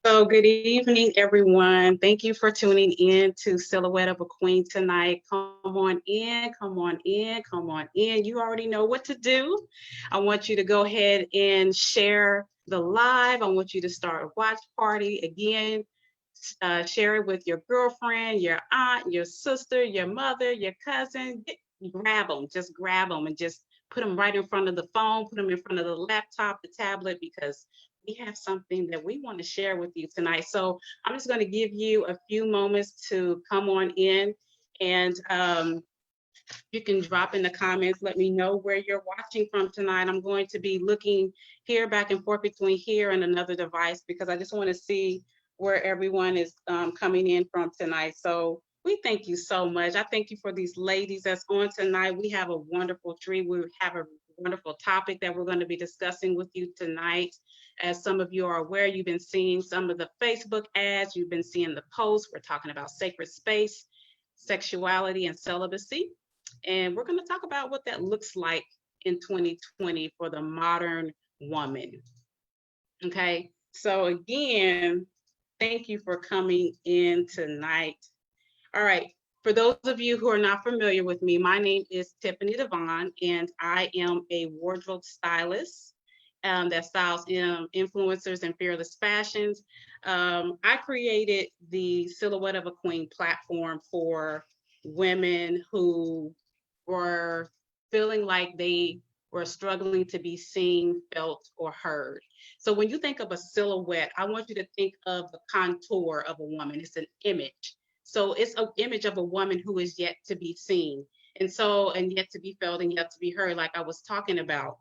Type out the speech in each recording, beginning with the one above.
So good evening, everyone. Thank you for tuning in to Silhouette of a Queen tonight. Come on in, come on in, come on in. You already know what to do. I want you to go ahead and share the live. I want you to start a watch party. Again, share it with your girlfriend, your aunt, your sister, your mother, your cousin. Grab them and just put them right in front of the phone, put them in front of the laptop, the tablet, because we have something that we want to share with you tonight. So I'm just going to give you a few moments to come on in, and you can drop in the comments. Let me know where you're watching from tonight. I'm going to be looking here back and forth between here and another device because I just want to see where everyone is coming in from tonight. So we thank you so much. I thank you for these ladies that's on tonight. We have a wonderful treat. We have a wonderful topic that we're going to be discussing with you tonight. As some of you are aware, you've been seeing some of the Facebook ads, you've been seeing the posts. We're talking about sacred space, sexuality, and celibacy. And we're going to talk about what that looks like in 2020 for the modern woman. Okay, so again, thank you for coming in tonight. All right, for those of you who are not familiar with me, my name is Tiffany Devon, and I am a wardrobe stylist that styles influencers and fearless fashions. I created the Silhouette of a Queen platform for women who were feeling like they were struggling to be seen, felt, or heard. So when you think of a silhouette, I want you to think of the contour of a woman. It's an image. So it's an image of a woman who is yet to be seen. And yet to be felt and yet to be heard, like I was talking about.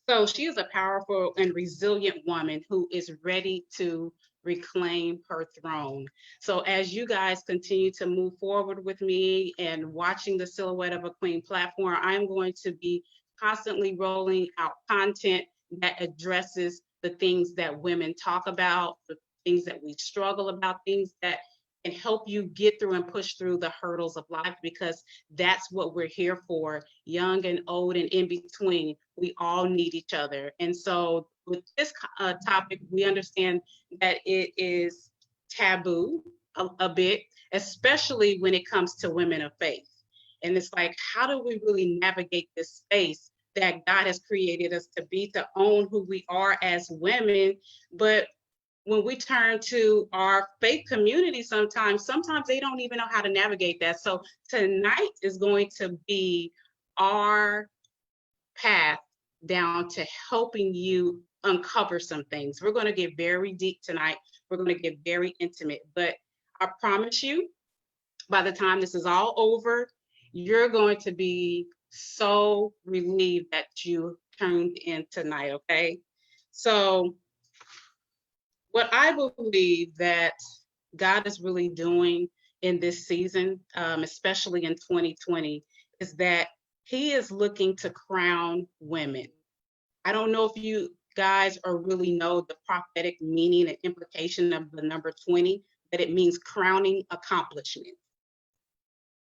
So she is a powerful and resilient woman who is ready to reclaim her throne. So as you guys continue to move forward with me and watching the Silhouette of a Queen platform, I'm going to be constantly rolling out content that addresses the things that women talk about, the things that we struggle about, things that can help you get through and push through the hurdles of life, because that's what we're here for, young and old and in between. We all need each other. And so with this topic, we understand that it is taboo a bit, especially when it comes to women of faith. And it's like, how do we really navigate this space that God has created us to be, to own who we are as women? But when we turn to our faith community, sometimes they don't even know how to navigate that. So tonight is going to be our path down to helping you uncover some things. We're going to get very deep tonight. We're going to get very intimate, but I promise you, by the time this is all over, you're going to be so relieved that you tuned in tonight, okay? So what I believe that God is really doing in this season, especially in 2020, is that He is looking to crown women. I don't know if you guys or really know the prophetic meaning and implication of the number 20, but it means crowning accomplishment.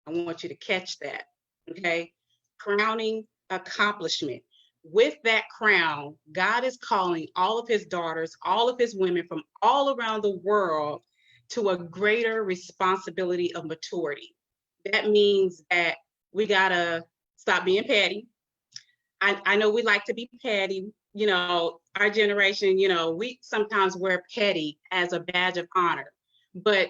I want you to catch that, okay? Crowning accomplishment. With that crown, God is calling all of His daughters, all of His women from all around the world to a greater responsibility of maturity. That means that we gotta stop being petty. I know we like to be petty. You know, our generation, you know, we sometimes wear petty as a badge of honor. But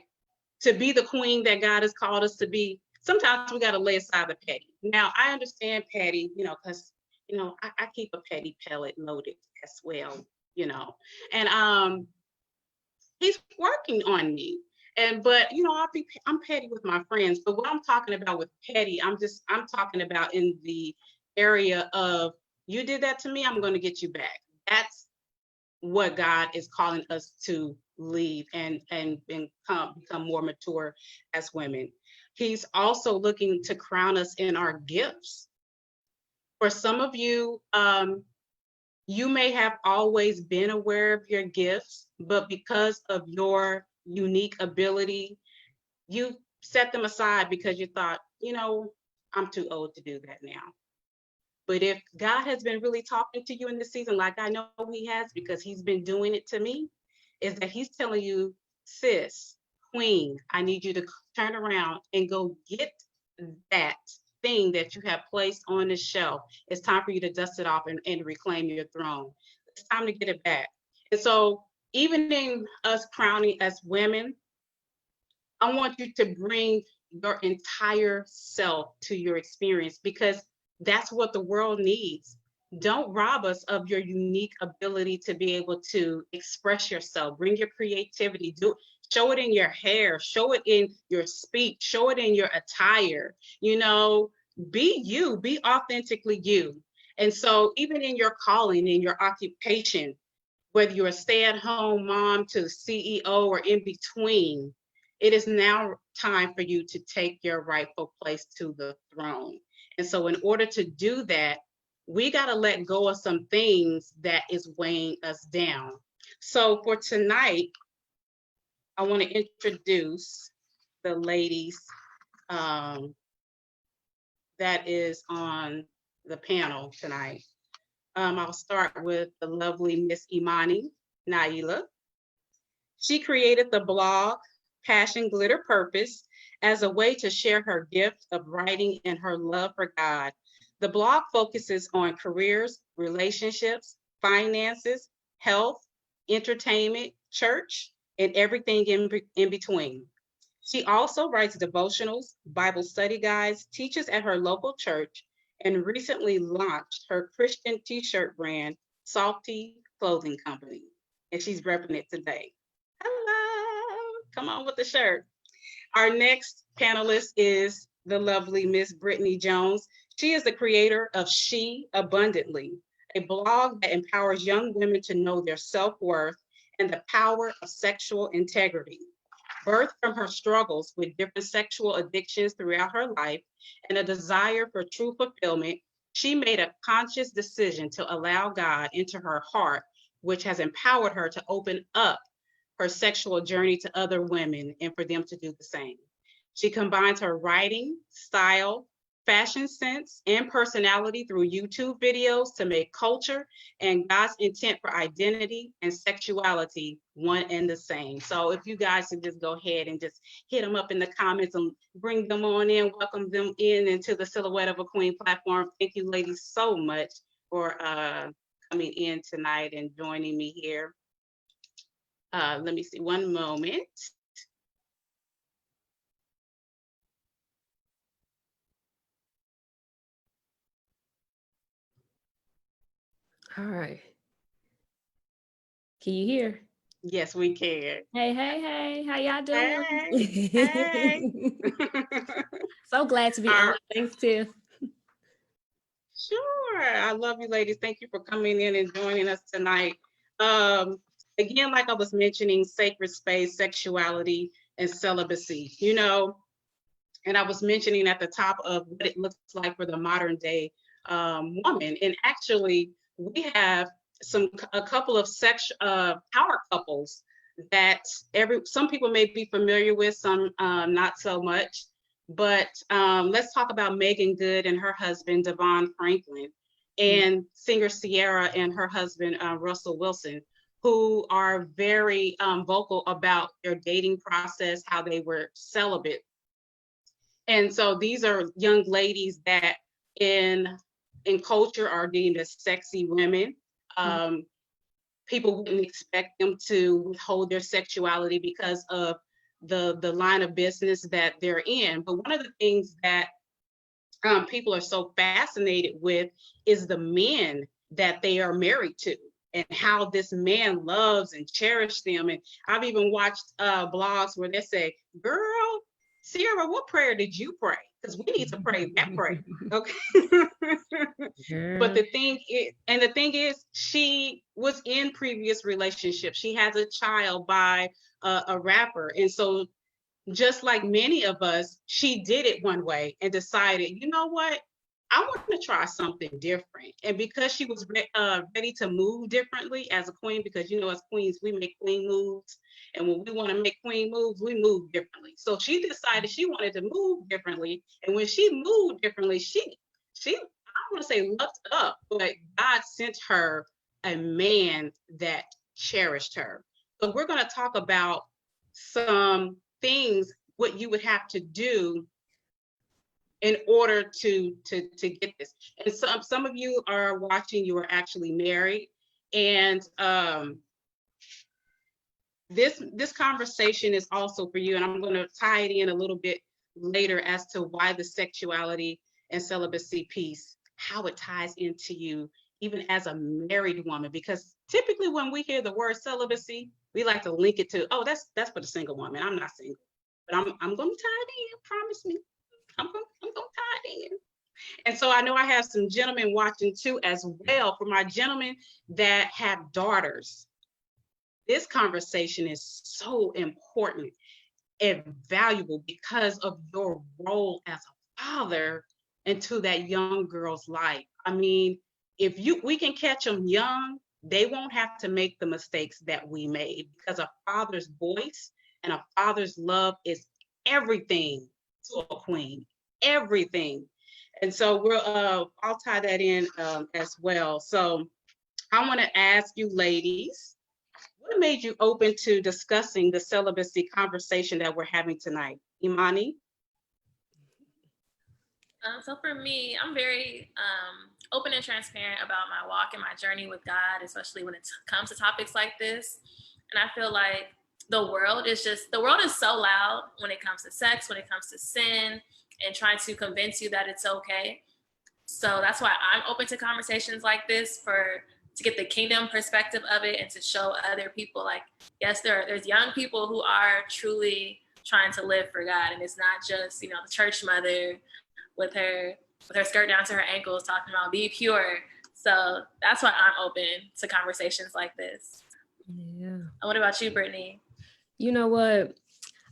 to be the queen that God has called us to be, sometimes we got to lay aside the petty. Now, I understand petty, you know, because, you know, I keep a petty pellet loaded as well, you know. And He's working on me. But you know, I'm petty with my friends. But what I'm talking about with petty, I'm talking about in the area of, you did that to me, I'm going to get you back. That's what God is calling us to lead and become more mature as women. He's also looking to crown us in our gifts. For some of you, you may have always been aware of your gifts, but because of your unique ability, you set them aside because you thought, you know, I'm too old to do that now. But if God has been really talking to you in this season, like I know He has, because He's been doing it to me, is that he's telling you, sis, queen, I need you to turn around and go get that thing that you have placed on the shelf. It's time for you to dust it off and reclaim your throne. It's time to get it back. And so, even in us crowning as women, I want you to bring your entire self to your experience, because that's what the world needs. Don't rob us of your unique ability to be able to express yourself. Bring your creativity. Show it in your hair, show it in your speech, show it in your attire. You know, be you, be authentically you. And so, even in your calling, in your occupation, whether you're a stay-at-home mom to CEO or in between, it is now time for you to take your rightful place to the throne. And so, in order to do that, we got to let go of some things that is weighing us down. So for tonight, I want to introduce the ladies that is on the panel tonight. I'll start with the lovely Miss Imani Naila. She created the blog Passion Glitter Purpose as a way to share her gift of writing and her love for God. The blog focuses on careers, relationships, finances, health, entertainment, church, and everything in between. She also writes devotionals, Bible study guides, teaches at her local church, and recently launched her Christian t-shirt brand, Salty Clothing Company. And she's repping it today. Hello, come on with the shirt. Our next panelist is the lovely Miss Brittany Jones. She is the creator of She Abundantly, a blog that empowers young women to know their self-worth and the power of sexual integrity. Birthed from her struggles with different sexual addictions throughout her life and a desire for true fulfillment, she made a conscious decision to allow God into her heart, which has empowered her to open up her sexual journey to other women and for them to do the same. She combines her writing, style, fashion sense, and personality through YouTube videos to make culture and God's intent for identity and sexuality one and the same. So if you guys could just go ahead and just hit them up in the comments and bring them on in, welcome them in into the Silhouette of a Queen platform. Thank you ladies so much for coming in tonight and joining me here. Let me see, one moment. All right. Can you hear? Yes, we can. Hey, how y'all doing? Hey. So glad to be on. Thanks, Tiff. Sure. I love you, ladies. Thank you for coming in and joining us tonight. Again, like I was mentioning, sacred space, sexuality, and celibacy, you know, and I was mentioning at the top of what it looks like for the modern day woman. And actually, we have a couple of power couples that some people may be familiar with, some not so much. But let's talk about Megan Good and her husband, Devon Franklin, and singer Sierra and her husband, Russell Wilson, who are very vocal about their dating process, how they were celibate. And so these are young ladies that in culture are deemed as sexy women. People wouldn't expect them to withhold their sexuality because of the line of business that they're in. But one of the things that people are so fascinated with is the men that they are married to and how this man loves and cherishes them. And I've even watched blogs where they say, girl, Sierra, what prayer did you pray? Because we need to pray that prayer. Okay. But the thing is, she was in previous relationships. She has a child by a rapper. And so just like many of us, she did it one way and decided, you know what? I want to try something different. And because she was ready to move differently as a queen, because, you know, as queens, we make queen moves. And when we want to make queen moves, we move differently. So she decided she wanted to move differently. And when she moved differently, she I don't want to say lucked up, but God sent her a man that cherished her. So we're going to talk about some things, what you would have to do in order to get this. And some of you are watching, you are actually married. And this conversation is also for you. And I'm going to tie it in a little bit later as to why the sexuality and celibacy piece, how it ties into you, even as a married woman. Because typically when we hear the word celibacy, we like to link it to, oh, that's for the single woman. I'm not single, but I'm going to tie it in. Promise me. I'm going to tie it in. And so I know I have some gentlemen watching too as well. For my gentlemen that have daughters, this conversation is so important and valuable because of your role as a father into that young girl's life. I mean, if we can catch them young, they won't have to make the mistakes that we made, because a father's voice and a father's love is everything to a queen, everything. And so I'll tie that in as well. So I want to ask you ladies, what made you open to discussing the celibacy conversation that we're having tonight? Imani? So for me, I'm very open and transparent about my walk and my journey with God, especially when it comes to topics like this. And I feel like the world is so loud when it comes to sex, when it comes to sin, and trying to convince you that it's okay. So that's why I'm open to conversations like this, to get the kingdom perspective of it and to show other people, like, yes, there's young people who are truly trying to live for God. And it's not just, the church mother with her skirt down to her ankles talking about be pure. So that's why I'm open to conversations like this. Yeah. And what about you, Brittany? You know what?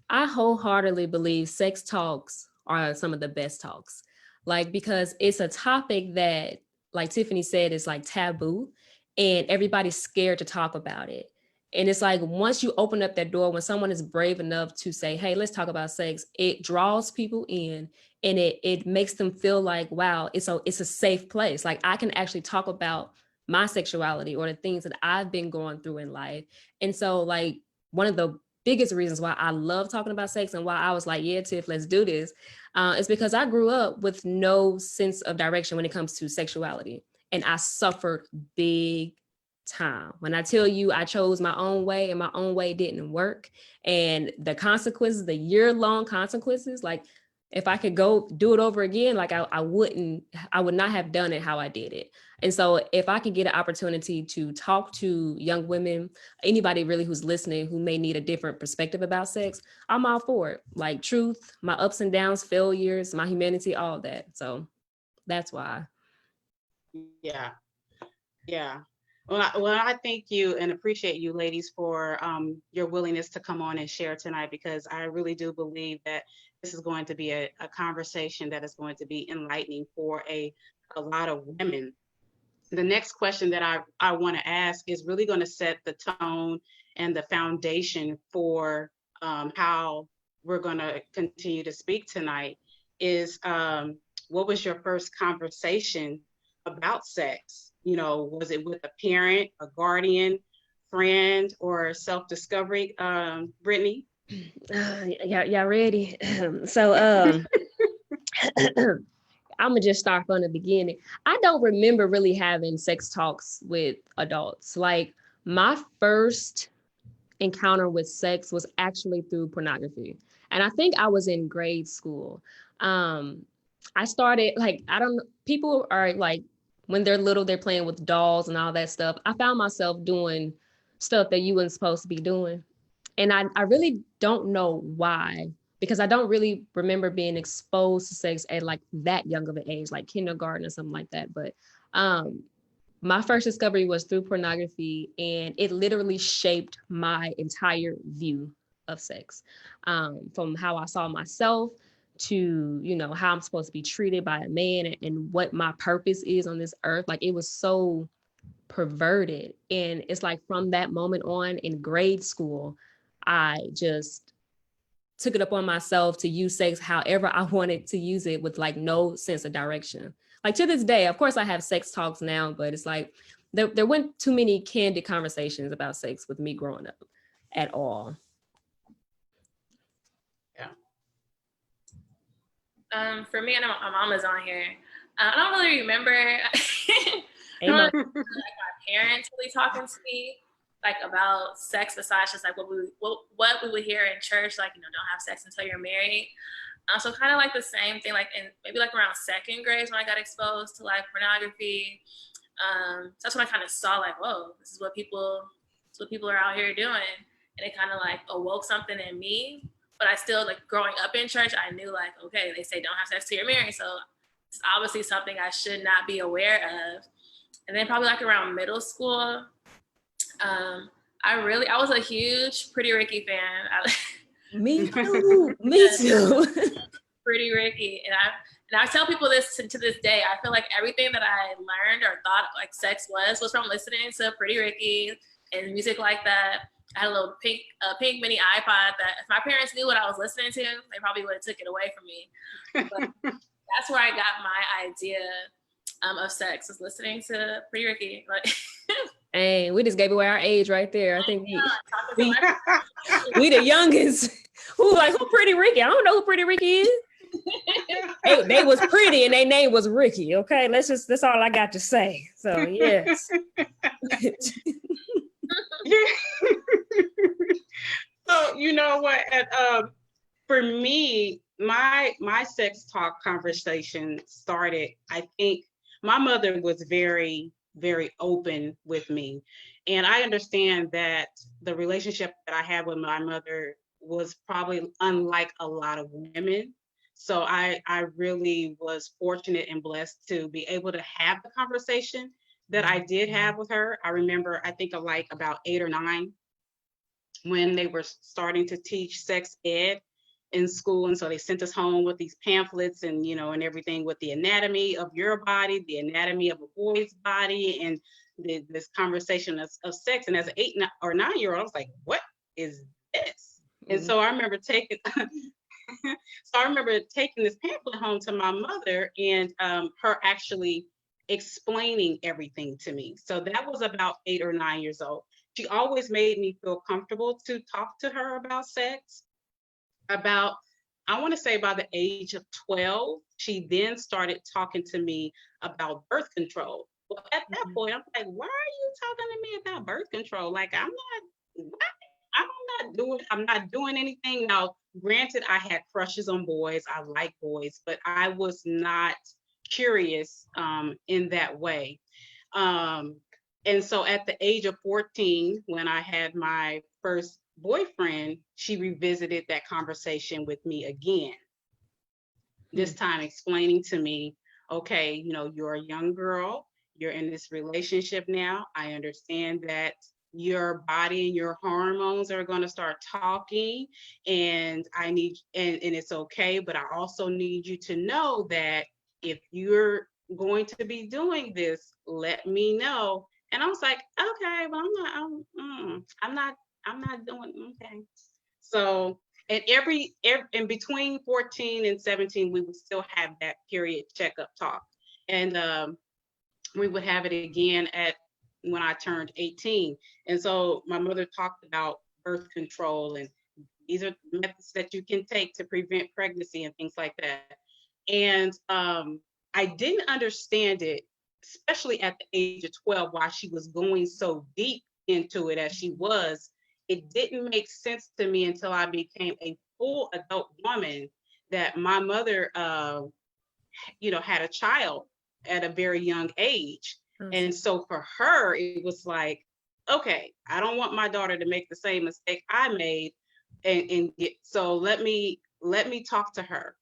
I wholeheartedly believe sex talks are some of the best talks. Like, because it's a topic that, like Tiffany said, is like taboo and everybody's scared to talk about it. And it's like, once you open up that door, when someone is brave enough to say, hey, let's talk about sex, it draws people in, and it makes them feel like, wow, it's a safe place. Like, I can actually talk about my sexuality or the things that I've been going through in life. And so, like, one of the biggest reasons why I love talking about sex and why I was like, yeah, Tiff, let's do this, is because I grew up with no sense of direction when it comes to sexuality. And I suffered big time. When I tell you I chose my own way and my own way didn't work, and the consequences, the year-long consequences, like, if I could go do it over again, like I would not have done it how I did it. And so if I could get an opportunity to talk to young women, anybody really who's listening who may need a different perspective about sex, I'm all for it. Like, truth, my ups and downs, failures, my humanity, all that. So that's why. Yeah. Yeah. Well, I thank you and appreciate you ladies for your willingness to come on and share tonight, because I really do believe that this is going to be a conversation that is going to be enlightening for a lot of women. The next question that I want to ask is really going to set the tone and the foundation for how we're going to continue to speak tonight is, what was your first conversation about sex? Was it with a parent, a guardian, friend, or self-discovery? Brittany? Yeah, ready? So I'm gonna just start from the beginning. I don't remember really having sex talks with adults. Like, my first encounter with sex was actually through pornography. And I think I was in grade school. I started, like, I don't know, people are like, when they're little, they're playing with dolls and all that stuff. I found myself doing stuff that you weren't supposed to be doing. And I really don't know why, because I don't really remember being exposed to sex at like that young of an age, like kindergarten or something like that. But my first discovery was through pornography, and it literally shaped my entire view of sex, from how I saw myself to, how I'm supposed to be treated by a man, and what my purpose is on this earth. Like, it was so perverted. And it's like, from that moment on in grade school, I just took it upon myself to use sex however I wanted to use it, with like no sense of direction. Like, to this day, of course, I have sex talks now, but it's like there weren't too many candid conversations about sex with me growing up. at all. For me, I know my mom is on here. I don't really remember. Amen. Like my parents really talking to me like about sex besides just like what we would hear in church, like, don't have sex until you're married. So kind of like the same thing, like in maybe like around second grade when I got exposed to like pornography. So that's when I kind of saw like, whoa, this is what people are out here doing, and it kind of like awoke something in me. But I still, like, growing up in church, I knew like, okay, they say don't have sex till you're married, so it's obviously something I should not be aware of. And then probably like around middle school, I was a huge Pretty Ricky fan. Me too. Me too. Pretty Ricky, and I tell people this to this day. I feel like everything that I learned or thought like sex was from listening to Pretty Ricky and music like that. I had a little pink mini iPod that if my parents knew what I was listening to, they probably would have took it away from me. But that's where I got my idea of sex, was listening to Pretty Ricky. Like, hey, we just gave away our age right there. I think we the youngest. Who Pretty Ricky? I don't know who Pretty Ricky is. they was pretty and their name was Ricky. Okay, that's all I got to say. So yes. So you know what? For me, my sex talk conversation started. I think my mother was very, very open with me, and I understand that the relationship that I had with my mother was probably unlike a lot of women. So I really was fortunate and blessed to be able to have the conversation that I did have with her. I remember, I think of like about 8 or 9 when they were starting to teach sex ed in school. And so they sent us home with these pamphlets and, and everything with the anatomy of your body, the anatomy of a boy's body, and this conversation of sex. And as an 8 or 9-year-old, I was like, what is this? And so I remember taking this pamphlet home to my mother and her actually explaining everything to me. So that was about 8 or 9 years old. She always made me feel comfortable to talk to her about sex. I want to say by the age of 12, she then started talking to me about birth control. Well, at that point, I'm like, why are you talking to me about birth control? Like, I'm not doing anything. Now, granted, I had crushes on boys. I like boys, but I was not curious in that way. And so at the age of 14, when I had my first boyfriend, she revisited that conversation with me again. This time explaining to me, okay, you're a young girl, you're in this relationship now. I understand that your body and your hormones are going to start talking, and and it's okay, but I also need you to know that if you're going to be doing this, let me know. And I was like, okay, well, I'm not doing, okay. So, and every in between 14 and 17, we would still have that period checkup talk. And we would have it again when I turned 18. And so my mother talked about birth control, and these are methods that you can take to prevent pregnancy and things like that. And I didn't understand it, especially at the age of 12, why she was going so deep into it as she was. It didn't make sense to me until I became a full adult woman that my mother, had a child at a very young age. And so for her, it was like, okay, I don't want my daughter to make the same mistake I made, so let me talk to her.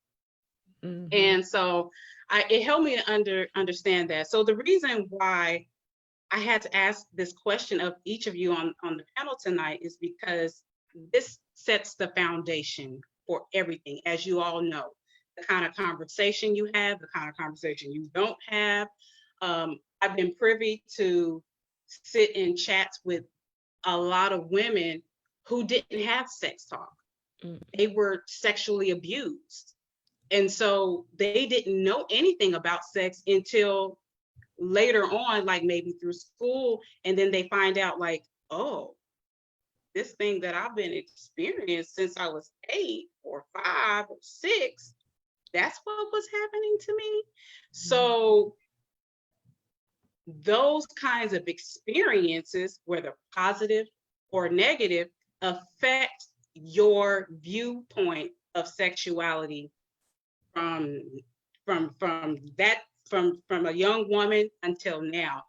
Mm-hmm. And so it helped me to understand that. So the reason why I had to ask this question of each of you on the panel tonight is because this sets the foundation for everything. As you all know, the kind of conversation you have, the kind of conversation you don't have. I've been privy to sit in chats with a lot of women who didn't have sex talk. Mm-hmm. They were sexually abused. And so they didn't know anything about sex until later on, like maybe through school. And then they find out like, oh, this thing that I've been experiencing since I was 8 or 5 or 6, that's what was happening to me. So those kinds of experiences, whether positive or negative, affect your viewpoint of sexuality from a young woman until now.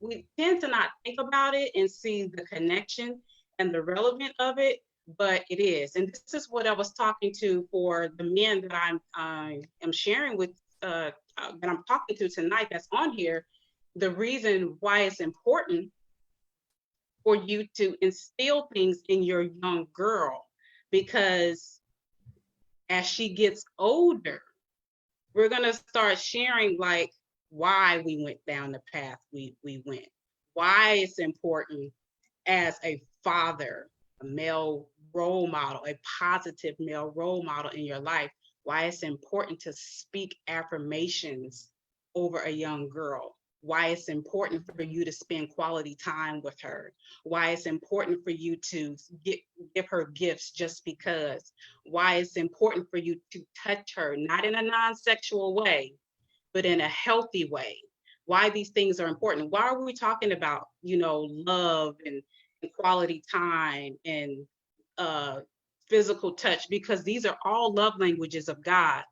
We tend to not think about it and see the connection and the relevance of it, but it is. And this is what I was talking to for the men that I am sharing with, that I'm talking to tonight that's on here. The reason why it's important for you to instill things in your young girl, because as she gets older, we're going to start sharing like why we went down the path we went, why it's important as a father, a male role model, a positive male role model in your life, why it's important to speak affirmations over a young girl, why it's important for you to spend quality time with her, why it's important for you to give her gifts just because, why it's important for you to touch her, not in a non-sexual way, but in a healthy way, why these things are important. Why are we talking about, love and quality time and physical touch? Because these are all love languages of God.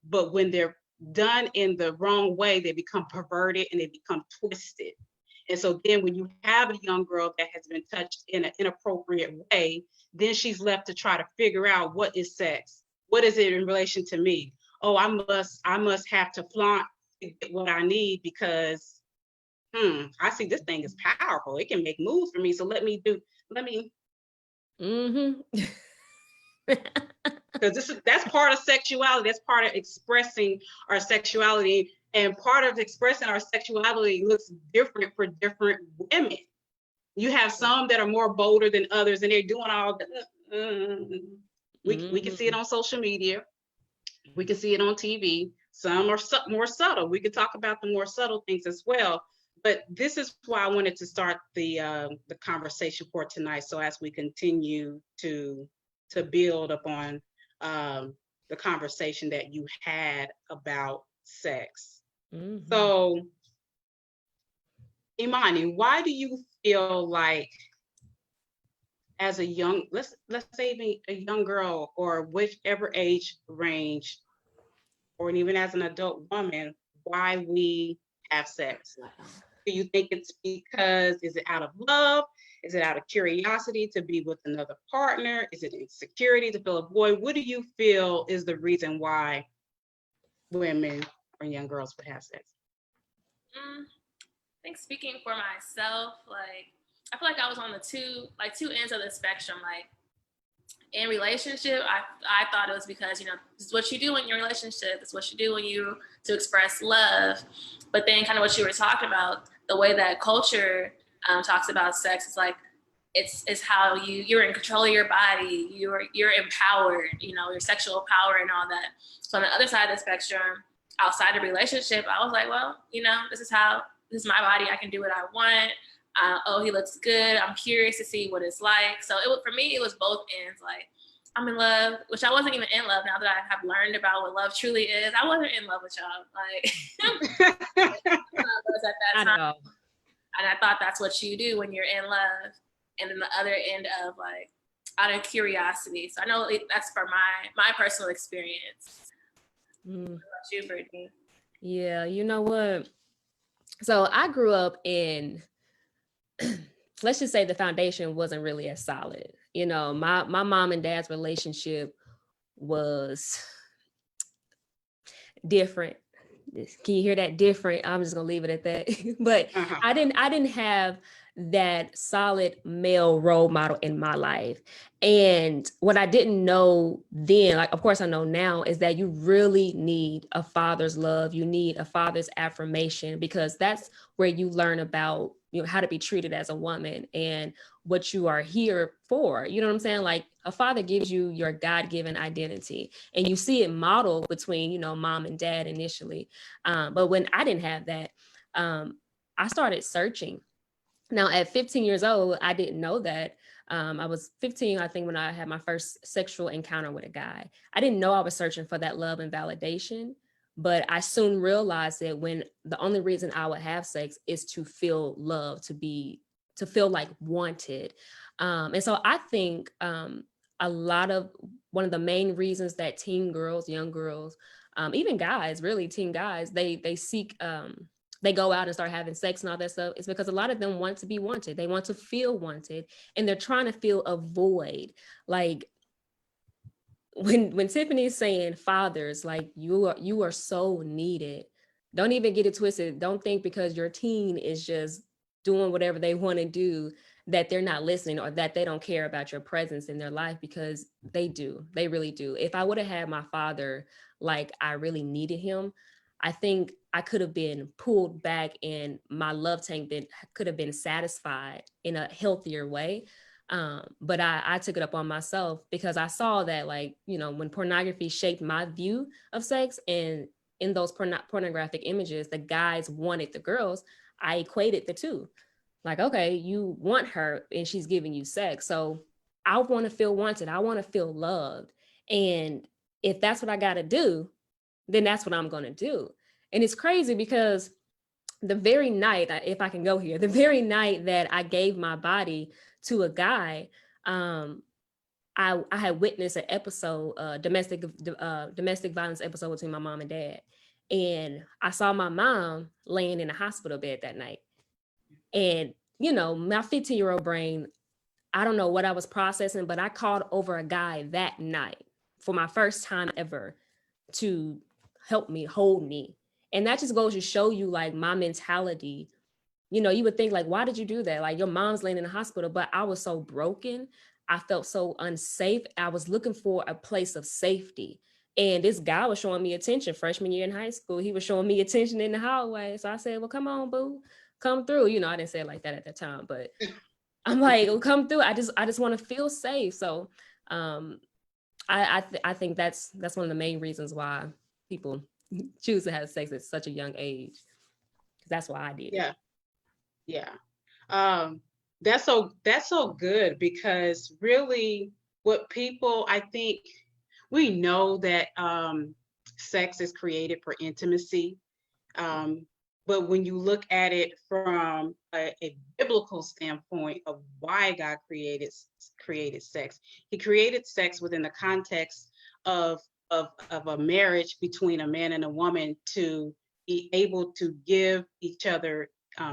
But when they're done in the wrong way, they become perverted and they become twisted. And so then when you have a young girl that has been touched in an inappropriate way, then she's left to try to figure out, what is sex? What is it in relation to me? Oh, I must have to flaunt to get what I need because I see this thing is powerful. It can make moves for me. So let me. Mm-hmm. Because that's part of sexuality. That's part of expressing our sexuality. And part of expressing our sexuality looks different for different women. You have some that are more bolder than others, and they're doing all the. We can see it on social media. We can see it on TV. Some are more subtle. We could talk about the more subtle things as well. But this is why I wanted to start the conversation for tonight. So as we continue to build upon the conversation that you had about sex. Mm-hmm. So, Imani, why do you feel like, as a young, let's say a young girl or whichever age range, or even as an adult woman, why we have sex? Do you think it's because, is it out of love? Is it out of curiosity to be with another partner? Is it insecurity to fill a void? What do you feel is the reason why women or young girls would have sex? I think, speaking for myself, I feel like I was on the two ends of the spectrum. Like, in relationship, I thought it was because, this is what you do in your relationship. It's what you do to express love. But then kind of what you were talking about, the way that culture talks about sex, is like, it's how you're in control of your body. You're empowered, your sexual power and all that. So on the other side of the spectrum, outside of relationship, I was like, well, this is my body. I can do what I want. Oh, he looks good. I'm curious to see what it's like. So for me, it was both ends. Like, I'm in love, which I wasn't even in love. Now that I have learned about what love truly is, I wasn't in love with y'all. Like, I was at that time. And I thought that's what you do when you're in love. And then the other end of, like, out of curiosity. So I know that's for my personal experience. What about you, Brittany? Yeah, you know what? So I grew up in, let's just say the foundation wasn't really as solid. My mom and dad's relationship was different. Can you hear that? Different. I'm just gonna leave it at that. But I didn't have that solid male role model in my life. And what I didn't know then, like, of course I know now, is that you really need a father's love. You need a father's affirmation, because that's where you learn about, how to be treated as a woman and what you are here for. You know what I'm saying? Like, a father gives you your God-given identity, and you see it modeled between, mom and dad initially. But when I didn't have that, I started searching. Now, at 15 years old, I didn't know that. I was 15, I think, when I had my first sexual encounter with a guy. I didn't know I was searching for that love and validation, but I soon realized that when the only reason I would have sex is to feel love, to feel like wanted. And so I think a lot of one of the main reasons that teen girls, young girls, even guys, really teen guys, they seek they go out and start having sex and all that stuff, it's because a lot of them want to be wanted. They want to feel wanted, and they're trying to fill a void. Like when Tiffany is saying fathers, like you are so needed. Don't even get it twisted. Don't think because your teen is just doing whatever they want to do that they're not listening, or that they don't care about your presence in their life, because they do. They really do. If I would have had my father like I really needed him, I think I could have been pulled back and my love tank could have been satisfied in a healthier way. But I took it up on myself because I saw that, like, you know, when pornography shaped my view of sex, and in those pornographic images, the guys wanted the girls, I equated the two. Like, okay, you want her and she's giving you sex. So I want to feel wanted. I want to feel loved. And if that's what I got to do, then that's what I'm going to do. And it's crazy because the very night, if I can go here, the very night that I gave my body to a guy, I had witnessed an episode, domestic violence episode between my mom and dad. And I saw my mom laying in a hospital bed that night. And, you know, my 15-year-old brain, I don't know what I was processing, but I called over a guy that night for my first time ever to help me, hold me. And that just goes to show you, like, my mentality. You know, you would think, like, why did you do that? Like, your mom's laying in the hospital, but I was so broken. I felt so unsafe. I was looking for a place of safety. And this guy was showing me attention freshman year in high school. He was showing me attention in the hallway. So I said, well, come on, boo, come through. You know, I didn't say it like that at the time, but I'm like, well, come through. I just want to feel safe. So I think that's one of the main reasons why people choose to have sex at such a young age. Because that's why I did. Yeah. Yeah. That's so good, because really what people, I think we know that sex is created for intimacy. But when you look at it from a biblical standpoint of why God created sex, he created sex within the context of a marriage between a man and a woman to be able to give each other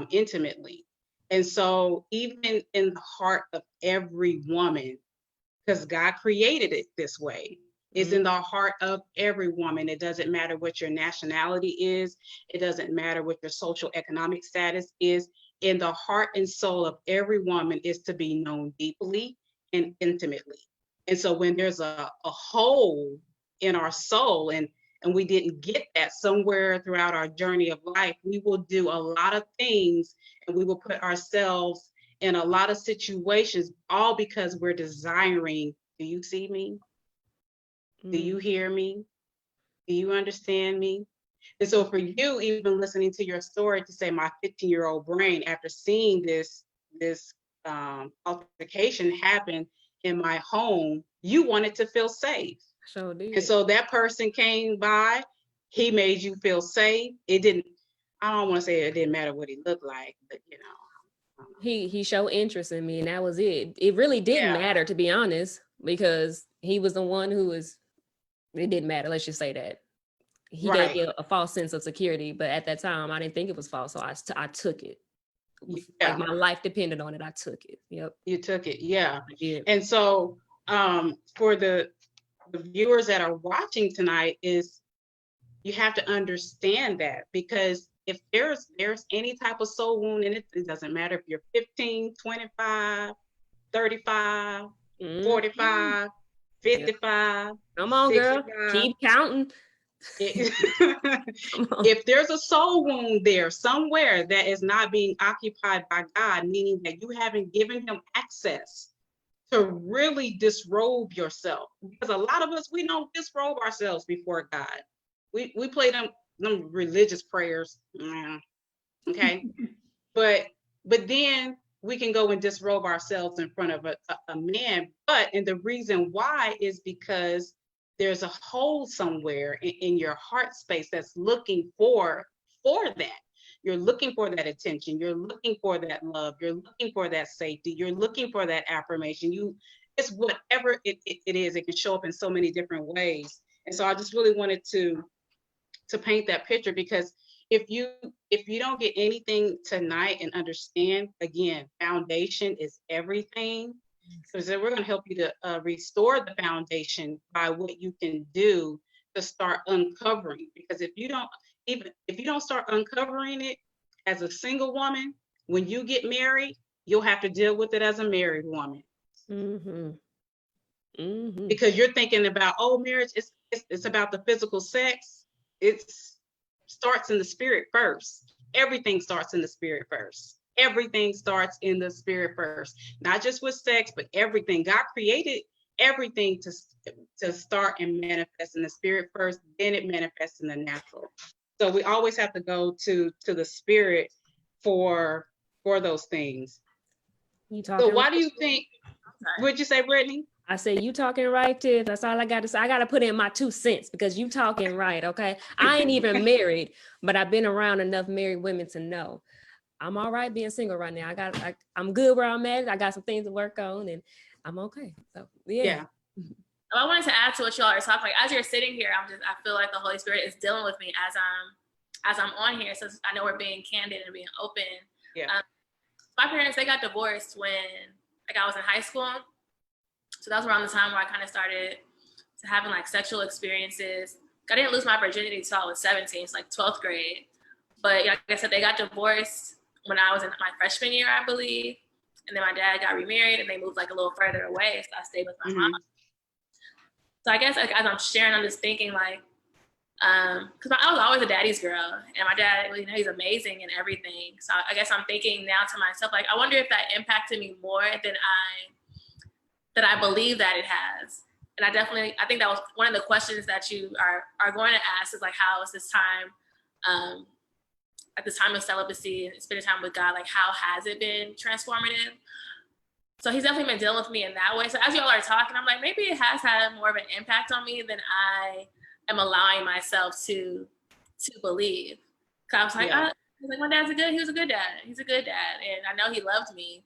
intimately. And so even in the heart of every woman, because God created it this way, it's in the heart of every woman. It doesn't matter what your nationality is. It doesn't matter what your social economic status is. In the heart and soul of every woman is to be known deeply and intimately. And so when there's a hole in our soul, and we didn't get that somewhere throughout our journey of life, we will do a lot of things, and we will put ourselves in a lot of situations, all because we're desiring, do you see me? Do you hear me? Do you understand me? And so for you, even listening to your story, to say my 15-year-old brain, after seeing this altercation happen in my home, you wanted to feel safe. Sure did. And so that person came by, he made you feel safe. It didn't, I don't want to say it didn't matter what he looked like, but you know. He showed interest in me, and that was it. It really didn't matter, to be honest, because he was the one who was, it didn't matter. Let's just say that. He gave me a false sense of security, but at that time I didn't think it was false. So I took it. Like my life depended on it. I took it. Yep. You took it. Yeah. I did. And so for the viewers that are watching tonight, is you have to understand that, because if there's any type of soul wound in it, it doesn't matter if you're 15, 25, 35, 45, 55. Come on, 65. Girl. Keep counting. If there's a soul wound there somewhere that is not being occupied by God, meaning that you haven't given him access to really disrobe yourself, because a lot of us, we don't disrobe ourselves before God. We play them religious prayers, okay? but then we can go and disrobe ourselves in front of a man. And the reason why is because there's a hole somewhere in your heart space that's looking for that. You're looking for that attention. You're looking for that love. You're looking for that safety. You're looking for that affirmation. It's whatever it is. It can show up in so many different ways. And so I just really wanted to paint that picture, because if you don't get anything tonight and understand, again, foundation is everything. So we're going to help you to restore the foundation by what you can do to start uncovering. Because if you don't start uncovering it as a single woman, when you get married, you'll have to deal with it as a married woman. Mm-hmm. Mm-hmm. Because you're thinking about, oh, marriage it's about the physical sex. It starts in the spirit first. Everything starts in the spirit first. Everything starts in the spirit first. Not just with sex, but everything. God created everything to start and manifest in the spirit first, then it manifests in the natural. So we always have to go to the spirit for those things. So why do you think? What'd you say, Brittany? I say, you talking right, Tiff. That's all I got to say. I got to put in my 2 cents because you talking right, okay? I ain't even married, but I've been around enough married women to know I'm all right being single right now. I'm good where I'm at. I got some things to work on, and I'm okay. So, yeah. I wanted to add to what you all are talking about. As you're sitting here, I feel like the Holy Spirit is dealing with me as I'm on here. So I know we're being candid and being open. Yeah. My parents, they got divorced when I was in high school. So that was around the time where I kind of started to having like sexual experiences. I didn't lose my virginity until I was 17, it's like 12th grade. But like I said, they got divorced when I was in my freshman year, I believe. And then my dad got remarried and they moved like a little further away. So I stayed with my mom. So I guess like, as I'm sharing, I'm just thinking like, because I was always a daddy's girl, and my dad, he's amazing and everything. So I guess I'm thinking now to myself, like, I wonder if that impacted me more than I believe that it has. And I think that was one of the questions that you are going to ask is like, how is this time, at the time of celibacy and spending time with God, like how has it been transformative? So he's definitely been dealing with me in that way. So as you all are talking, I'm like, maybe it has had more of an impact on me than I am allowing myself to believe. Cause I was like, my dad's he was a good dad. He's a good dad. And I know he loved me.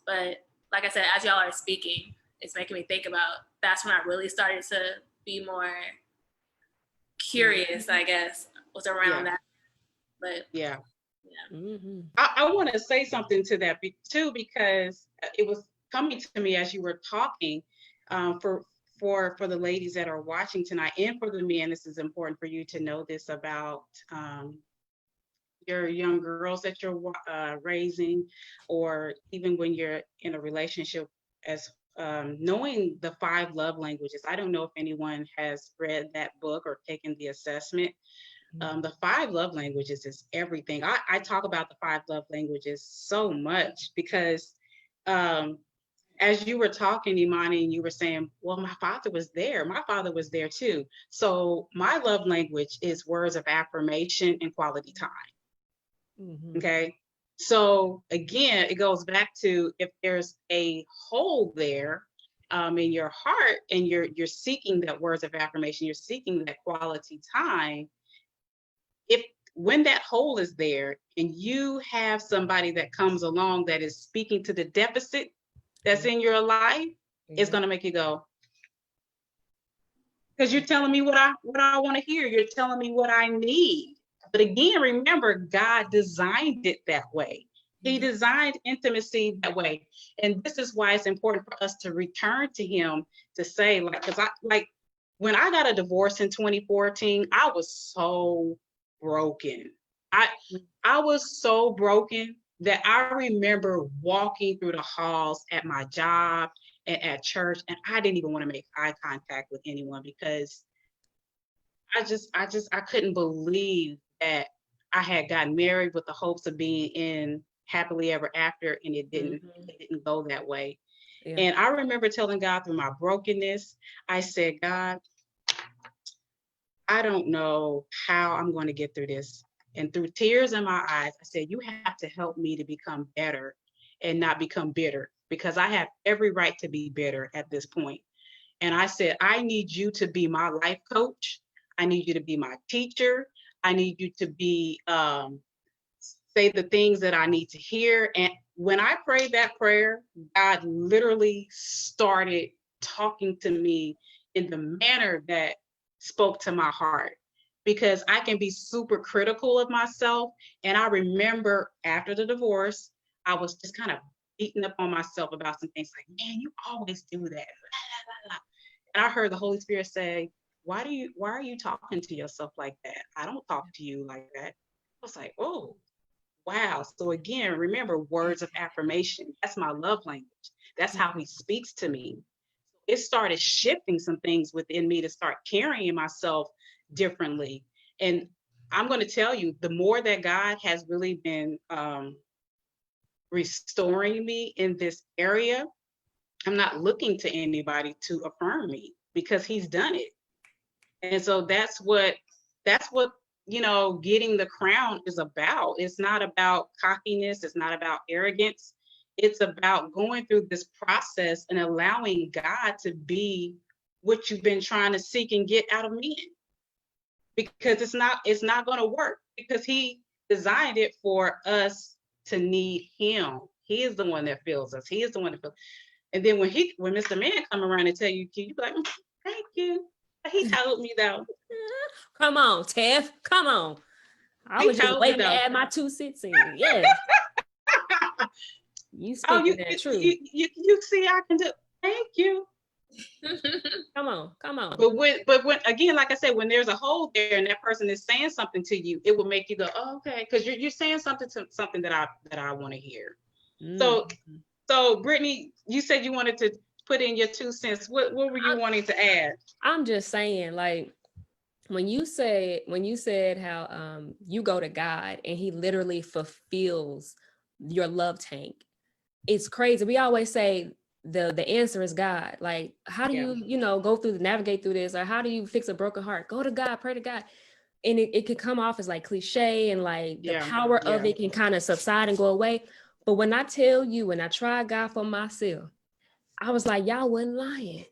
But like I said, as y'all are speaking, it's making me think about, that's when I really started to be more curious, I guess, was around that. But I want to say something to that too, because it was coming to me as you were talking, for the ladies that are watching tonight, and for the men. This is important for you to know this about your young girls that you're raising, or even when you're in a relationship, as knowing the 5 love languages. I don't know if anyone has read that book or taken the assessment. The 5 love languages is everything. I talk about the 5 love languages so much because as you were talking, Imani, and you were saying, well, my father was there. My father was there too. So my love language is words of affirmation and quality time. Okay. So again, it goes back to, if there's a hole there in your heart, and you're seeking that words of affirmation, you're seeking that quality time. When that hole is there and you have somebody that comes along that is speaking to the deficit that's in your life, it's going to make you go, because you're telling me what I want to hear. You're telling me what I need. But again, remember, God designed it that way. He designed intimacy that way. And this is why it's important for us to return to him, to say, like, because when I got a divorce in 2014, I was so broken. I was so broken that I remember walking through the halls at my job and at church, and I didn't even want to make eye contact with anyone, because I couldn't believe that I had gotten married with the hopes of being in happily ever after, and it didn't go that way. And I remember telling God through my brokenness, I said, God, I don't know how I'm going to get through this. And through tears in my eyes, I said, you have to help me to become better and not become bitter, because I have every right to be bitter at this point. And I said, I need you to be my life coach. I need you to be my teacher. I need you to be say the things that I need to hear. And when I prayed that prayer, God literally started talking to me in the manner that spoke to my heart, because I can be super critical of myself. And I remember after the divorce, I was just kind of beating up on myself about some things, like, man, you always do that. And I heard the Holy Spirit say, why are you talking to yourself like that? I don't talk to you like that. I was like, oh, wow. So again, remember, words of affirmation. That's my love language. That's how he speaks to me. It started shifting some things within me to start carrying myself differently. And I'm going to tell you, the more that God has really been restoring me in this area, I'm not looking to anybody to affirm me, because he's done it. And so that's what getting the crown is about. It's not about cockiness, it's not about arrogance. It's about going through this process and allowing God to be what you've been trying to seek and get out of men. Because it's not going to work, because he designed it for us to need him. He is the one that fills us. He is the one that fills. And then when Mr. Man come around and tell you, you be like, thank you. He told me though. Come on, Tev. Come on. I was just waiting to add my 2 cents in. Yeah. You speaking that truth. You see, I can do. Thank you. Come on. But when again, like I said, when there's a hole there and that person is saying something to you, it will make you go, oh, okay, because you're saying something that I want to hear. Mm-hmm. So Brittany, you said you wanted to put in your 2 cents. What were you wanting to add? I'm just saying, like, when you said how you go to God and he literally fulfills your love tank, it's crazy. We always say the answer is God. Like, how do you go through navigate through this, or how do you fix a broken heart? Go to God, pray to God. And it can come off as like cliche, and like the power of it can kind of subside and go away. But when I tell you, when I tried God for myself, I was like, y'all wasn't lying.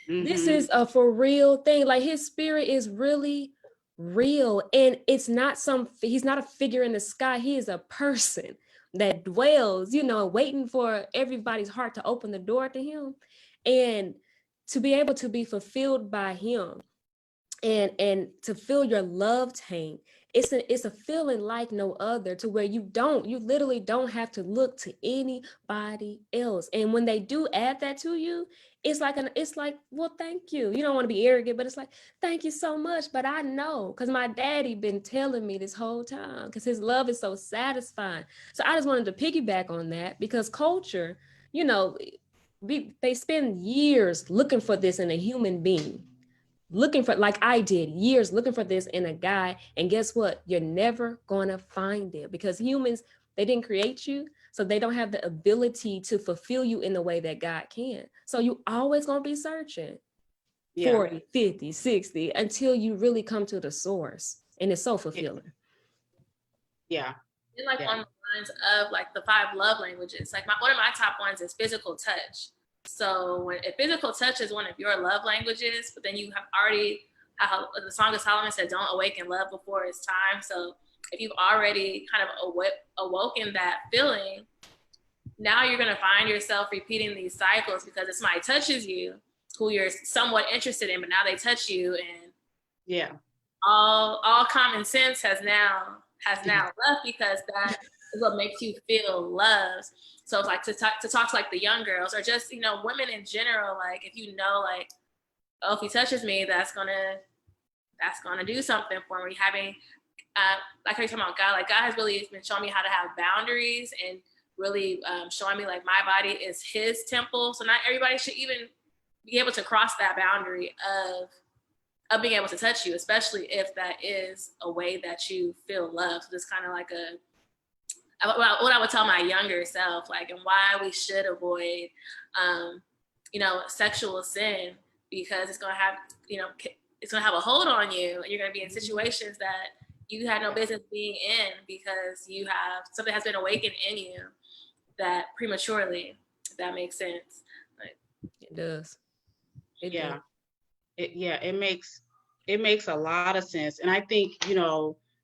Mm-hmm. This is a for real thing. Like, his spirit is really real. And it's not he's not a figure in the sky. He is a person that dwells, waiting for everybody's heart to open the door to him, and to be able to be fulfilled by him, and to fill your love tank. It's a feeling like no other, to where you literally don't have to look to anybody else. And when they do add that to you, it's like, well, thank you. You don't want to be arrogant, but it's like, thank you so much. But I know, because my daddy been telling me this whole time, because his love is so satisfying. So I just wanted to piggyback on that, because culture, they spend years looking for this in a human being. Looking for, like I did, years looking for this in a guy. And guess what? You're never going to find it, because humans, they didn't create you. So they don't have the ability to fulfill you in the way that God can. So you always going to be searching 40, 50, 60 until you really come to the source. And it's so fulfilling. Yeah. And like on the lines of like the 5 love languages, like one of my top ones is physical touch. So if physical touch is one of your love languages, but then you have already, how the Song of Solomon said, don't awaken love before it's time. So if you've already kind of awoken that feeling, now you're going to find yourself repeating these cycles, because if somebody touches you who you're somewhat interested in, but now they touch you, and all common sense has now left, because that is what makes you feel loved. So it's like to talk to like the young girls, or just, women in general, like, if like, oh, if he touches me, that's gonna do something for me. Having like how you're talking about God, like God has really been showing me how to have boundaries, and really showing me like my body is his temple. So not everybody should even be able to cross that boundary of being able to touch you, especially if that is a way that you feel love. So it's kind of like what I would tell my younger self, like, and why we should avoid, sexual sin, because it's going to have, it's going to have a hold on you, and you're going to be in situations that you had no business being in, because you have something has been awakened in you. that prematurely, if that makes sense. Like, It does. It Yeah. does. It makes a lot of sense. And I think,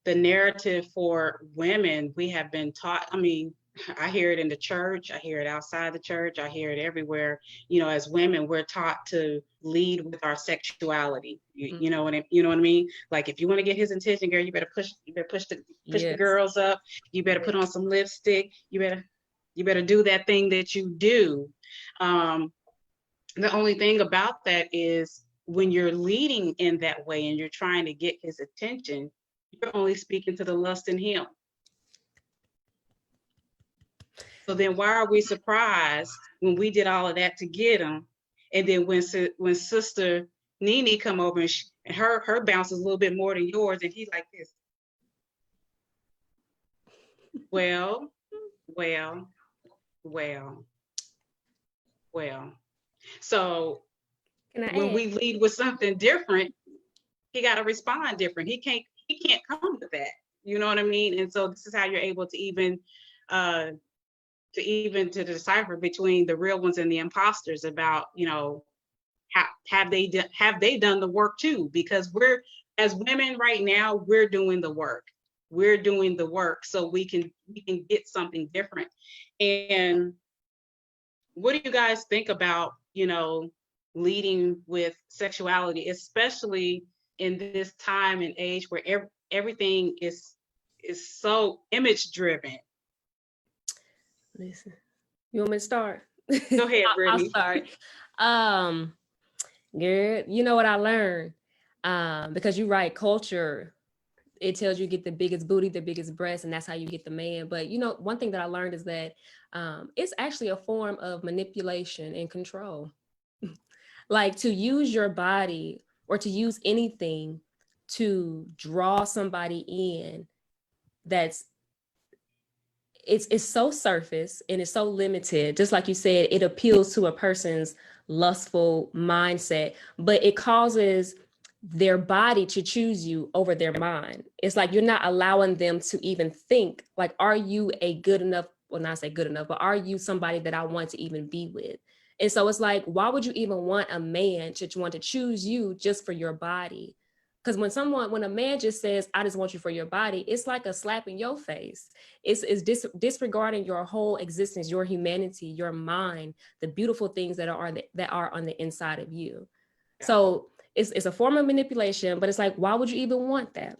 the narrative for women, we have been taught, I mean, I hear it in the church, I hear it outside the church, I hear it everywhere. As women, we're taught to lead with our sexuality. You know what I mean? Like, if you want to get his attention, girl, you better push the Yes. girls up. You better put on some lipstick. You better do that thing that you do. The only thing about that is, when you're leading in that way and you're trying to get his attention, you're only speaking to the lust in him. So then why are we surprised when we did all of that to get him? And then when Sister Nene come over and her bounce is a little bit more than yours, and he's like this. Well. So when we lead with something different, he got to respond different. He can't come with that. You know what I mean? And so this is how you're able to even to decipher between the real ones and the imposters about, have they done the work too? Because we're, as women right now, we're doing the work. We're doing the work so we can get something different. And what do you guys think about, leading with sexuality, especially in this time and age where everything is so image driven? Listen, you want me to start? Go ahead, Brittany. I'll start. Girl, you know what I learned? Because you're right, culture, it tells you get the biggest booty, the biggest breast, and that's how you get the man. But one thing that I learned is that it's actually a form of manipulation and control. Like, to use your body or to use anything to draw somebody in, it's so surface and it's so limited. Just like you said, it appeals to a person's lustful mindset, but it causes their body to choose you over their mind. It's like you're not allowing them to even think, like, are you a good enough, well, not say good enough, but are you somebody that I want to even be with? And so it's like, why would you even want a man to want to choose you just for your body? Because when a man just says, I just want you for your body, it's like a slap in your face. It's disregarding your whole existence, your humanity, your mind, the beautiful things that are on the inside of you. Yeah. So it's a form of manipulation, but it's like, why would you even want that?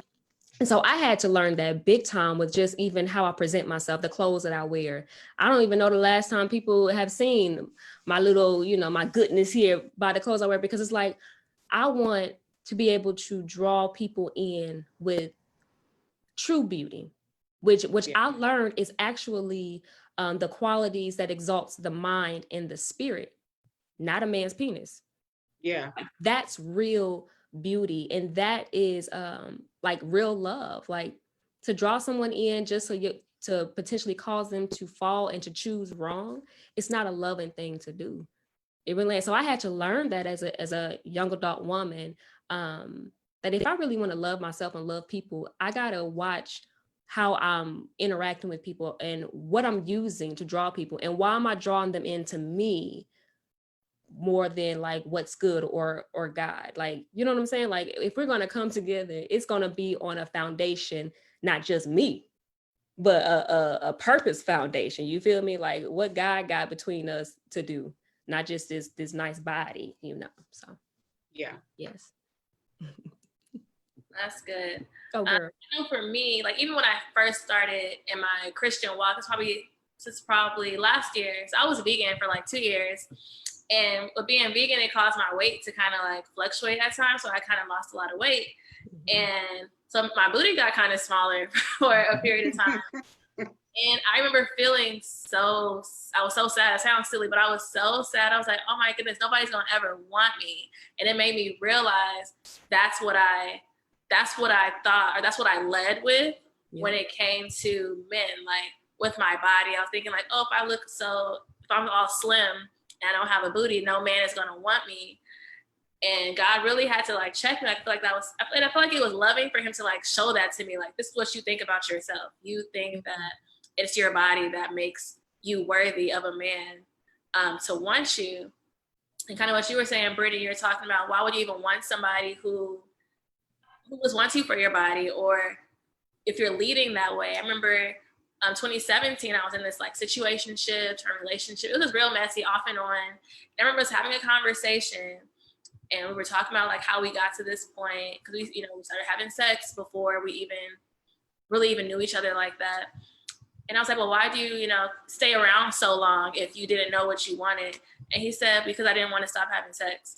And so I had to learn that big time with just even how I present myself, the clothes that I wear. I don't even know the last time people have seen my little, my goodness here by the clothes I wear, because it's like, I want to be able to draw people in with true beauty, which I learned is actually the qualities that exalts the mind and the spirit, not a man's penis. Yeah. That's real beauty. And that is like real love, like to draw someone in just to potentially cause them to fall and to choose wrong. It's not a loving thing to do. It really is. So I had to learn that as a young adult woman, that if I really want to love myself and love people, I gotta watch how I'm interacting with people and what I'm using to draw people, and why am I drawing them into me more than like what's good or God. Like, you know what I'm saying? Like, if we're gonna come together, it's gonna be on a foundation, not just me, but a purpose foundation. You feel me? Like, what God got between us to do, not just this nice body, So yeah. Yes. That's good. Oh, girl. I know for me, like, even when I first started in my Christian walk, it's probably last year. So I was vegan for like 2 years. And with being vegan, it caused my weight to kind of like fluctuate at times. So I kind of lost a lot of weight. And so my booty got kind of smaller for a period of time. And I remember feeling I was so sad. It sounds silly, but I was so sad. I was like, oh my goodness, nobody's going to ever want me. And it made me realize that's what I thought, or that's what I led with when it came to men. Like, with my body, I was thinking like, oh, if I'm all slim and I don't have a booty, no man is going to want me. And God really had to like check me. I feel like it was loving for him to like show that to me. Like, this is what you think about yourself. You think that it's your body that makes you worthy of a man to want you. And kind of what you were saying, Brittany, you're talking about, why would you even want somebody who just wants you for your body, or if you're leading that way? I remember 2017, I was in this like situationship or relationship. It was real messy, off and on. I remember us having a conversation, and we were talking about like how we got to this point, because we started having sex before we even knew each other like that. And I was like, well, why do you, stay around so long if you didn't know what you wanted? And he said, because I didn't want to stop having sex.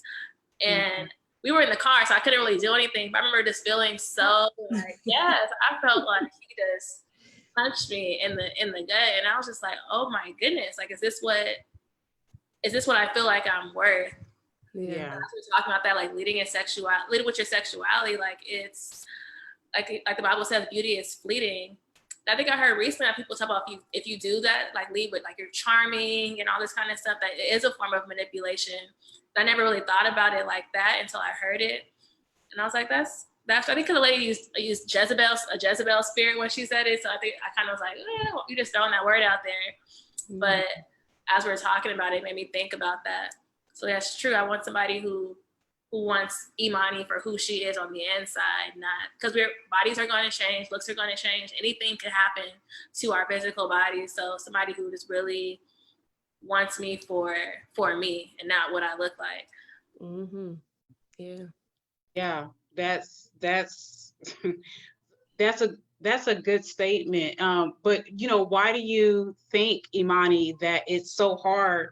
And we were in the car, so I couldn't really do anything. But I remember just feeling so like, yes, I felt like he just punched me in the gut. And I was just like, oh my goodness, like, is this what I feel like I'm worth? Yeah. We're talking about that, like leading with your sexuality. Like, it's like the Bible says, beauty is fleeting. I think I heard recently that people talk about if you do that, like lead with like you're charming and all this kind of stuff, that it is a form of manipulation. I never really thought about it like that until I heard it, and I was like, that's. I think because the lady used a Jezebel spirit when she said it, so I think I kind of was like, you just throwing that word out there. But as we're talking about it, it made me think about that. So that's true. I want somebody who wants Imani for who she is on the inside, not because bodies are going to change, looks are going to change, anything could happen to our physical bodies. So somebody who just really wants me for me and not what I look like. Mm-hmm. Yeah, that's that's a good statement. But why do you think, Imani, that it's so hard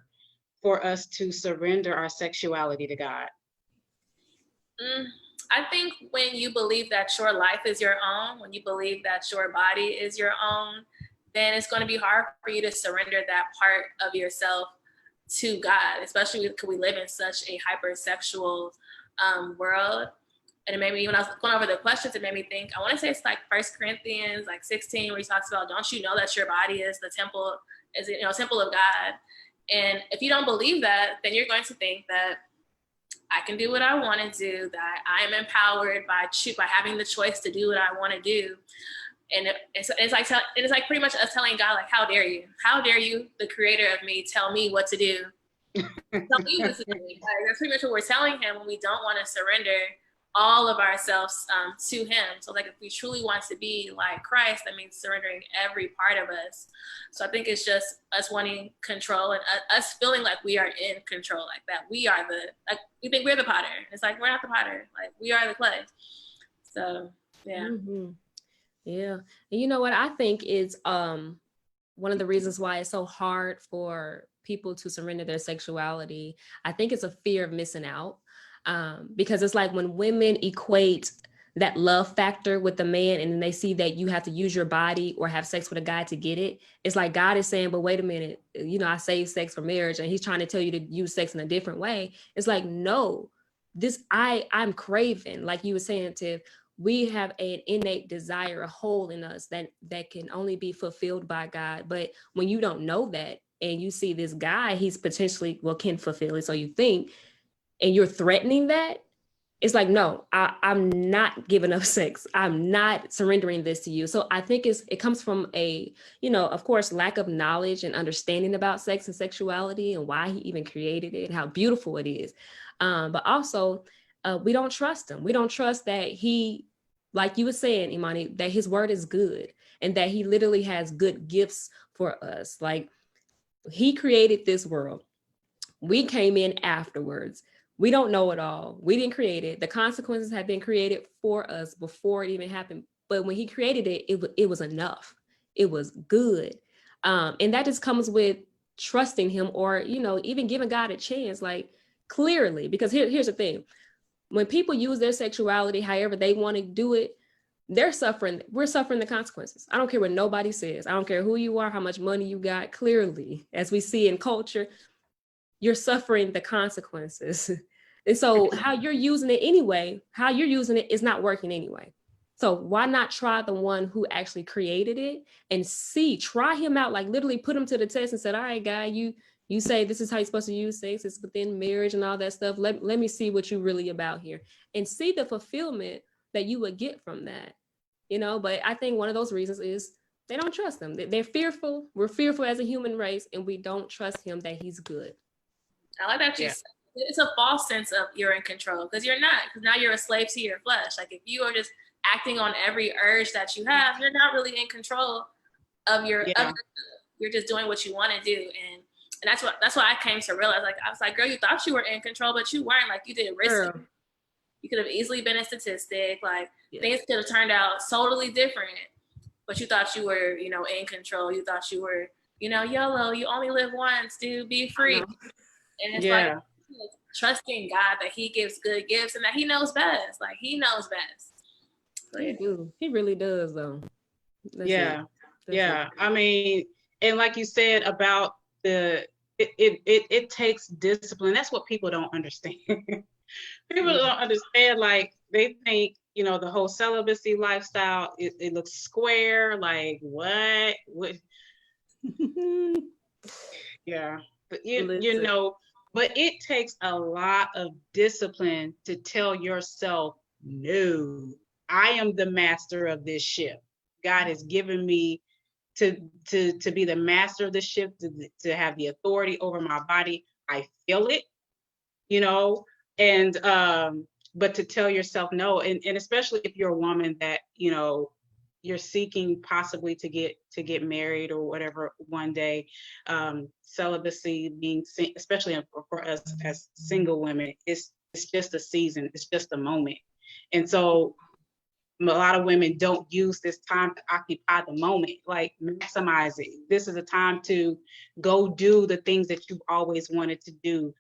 for us to surrender our sexuality to God? I think when you believe that your life is your own, when you believe that your body is your own, then it's going to be hard for you to surrender that part of yourself to God, especially because we live in such a hypersexual world. And it made me, when I was going over the questions, it made me think, I want to say it's like 1 Corinthians like 16, where he talks about, don't you know that your body is the temple, temple of God? And if you don't believe that, then you're going to think that I can do what I want to do, that I am empowered by having the choice to do what I want to do. And it's like pretty much us telling God, like, how dare you, the creator of me, tell me what to do. Tell me what to do. Like, that's pretty much what we're telling him when we don't want to surrender all of ourselves to him. So like, if we truly want to be like Christ, that means surrendering every part of us. So I think it's just us wanting control and us feeling like we are in control, like that we think we're the potter. It's like, we're not the potter, like we are the clay. So yeah. Mm-hmm. Yeah. And you know what I think is one of the reasons why it's so hard for people to surrender their sexuality, I think it's a fear of missing out. Because it's like when women equate that love factor with the man, and then they see that you have to use your body or have sex with a guy to get it. It's like God is saying, but wait a minute, I saved sex for marriage, and he's trying to tell you to use sex in a different way. It's like, no, I'm craving, like you were saying, Tiff, we have an innate desire, a hole in us that can only be fulfilled by God. But when you don't know that, and you see this guy, he's potentially, can fulfill it, so you think, and you're threatening that, it's like, no, I'm not giving up sex. I'm not surrendering this to you. So I think it comes from a, of course, lack of knowledge and understanding about sex and sexuality and why he even created it and how beautiful it is. But also, we don't trust him. We don't trust that he, like you were saying, Imani, that his word is good and that he literally has good gifts for us. Like, he created this world. We came in afterwards. We don't know it all. We didn't create it. The consequences have been created for us before it even happened. But when he created it, it was enough. It was good. And that just comes with trusting him, or, even giving God a chance, like, clearly. Because here's the thing. When people use their sexuality however they want to do it, we're suffering the consequences. I don't care what nobody says. I don't care who you are, how much money you got. Clearly, as we see in culture, you're suffering the consequences. And so how you're using it anyway, how you're using it is not working anyway. So why not try the one who actually created it and try him out, like literally put him to the test and said, all right, guy, you say this is how you're supposed to use sex, it's within marriage and all that stuff. Let me see what you're really about here and see the fulfillment that you would get from that. But I think one of those reasons is They don't trust him. They're fearful. We're fearful as a human race, and we don't trust him that he's good. I like that you said. It's a false sense of you're in control, because you're not. Because now you're a slave to your flesh. Like if you are just acting on every urge that you have, you're not really in control of your. You're just doing what you want to do, and that's what I came to realize. Like I was like, girl, you thought you were in control, but you weren't. Like you did risk. You could have easily been a statistic. Like things could have turned out totally different, but you thought you were, in control. You thought you were, YOLO. You only live once, dude. Be free. And it's like trusting God that He gives good gifts and that He knows best. Like He knows best. He really does, though. That's it. I mean, and like you said about it takes discipline. That's what people don't understand. People don't understand. Like they think, the whole celibacy lifestyle, it looks square. Like what? Yeah, but but it takes a lot of discipline to tell yourself, no, I am the master of this ship. God has given me to be the master of the ship, to have the authority over my body. I feel it, and but to tell yourself no, and especially if you're a woman that, you're seeking possibly to get married or whatever one day, celibacy being, especially for us as single women, it's just a season, it's just a moment. And so a lot of women don't use this time to occupy the moment, like maximize it. This is a time to go do the things that you've always wanted to do.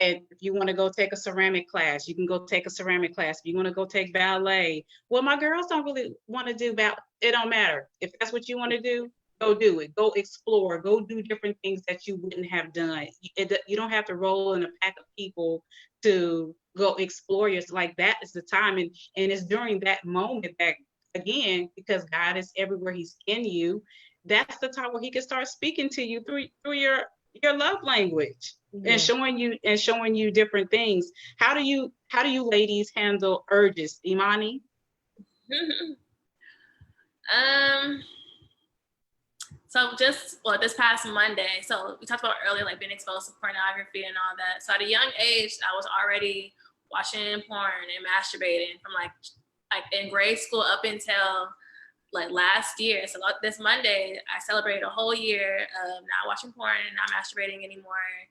If you want to go take a ceramic class, you can go take a ceramic class. If you want to go take ballet, well, my girls don't really want to do ballet. It don't matter. If that's what you want to do, go do it. Go explore. Go do different things that you wouldn't have done. You don't have to roll in a pack of people to go explore yourself. Like that is the time, and it's during that moment that, again, because God is everywhere, He's in you. That's the time where He can start speaking to you through your love language, and showing you different things. How do you ladies handle urges, Imani? So this past Monday, so we talked about earlier, like being exposed to pornography and all that. So at a young age, I was already watching porn and masturbating from like in grade school up until like last year. So this Monday, I celebrated a whole year of not watching porn and not masturbating anymore.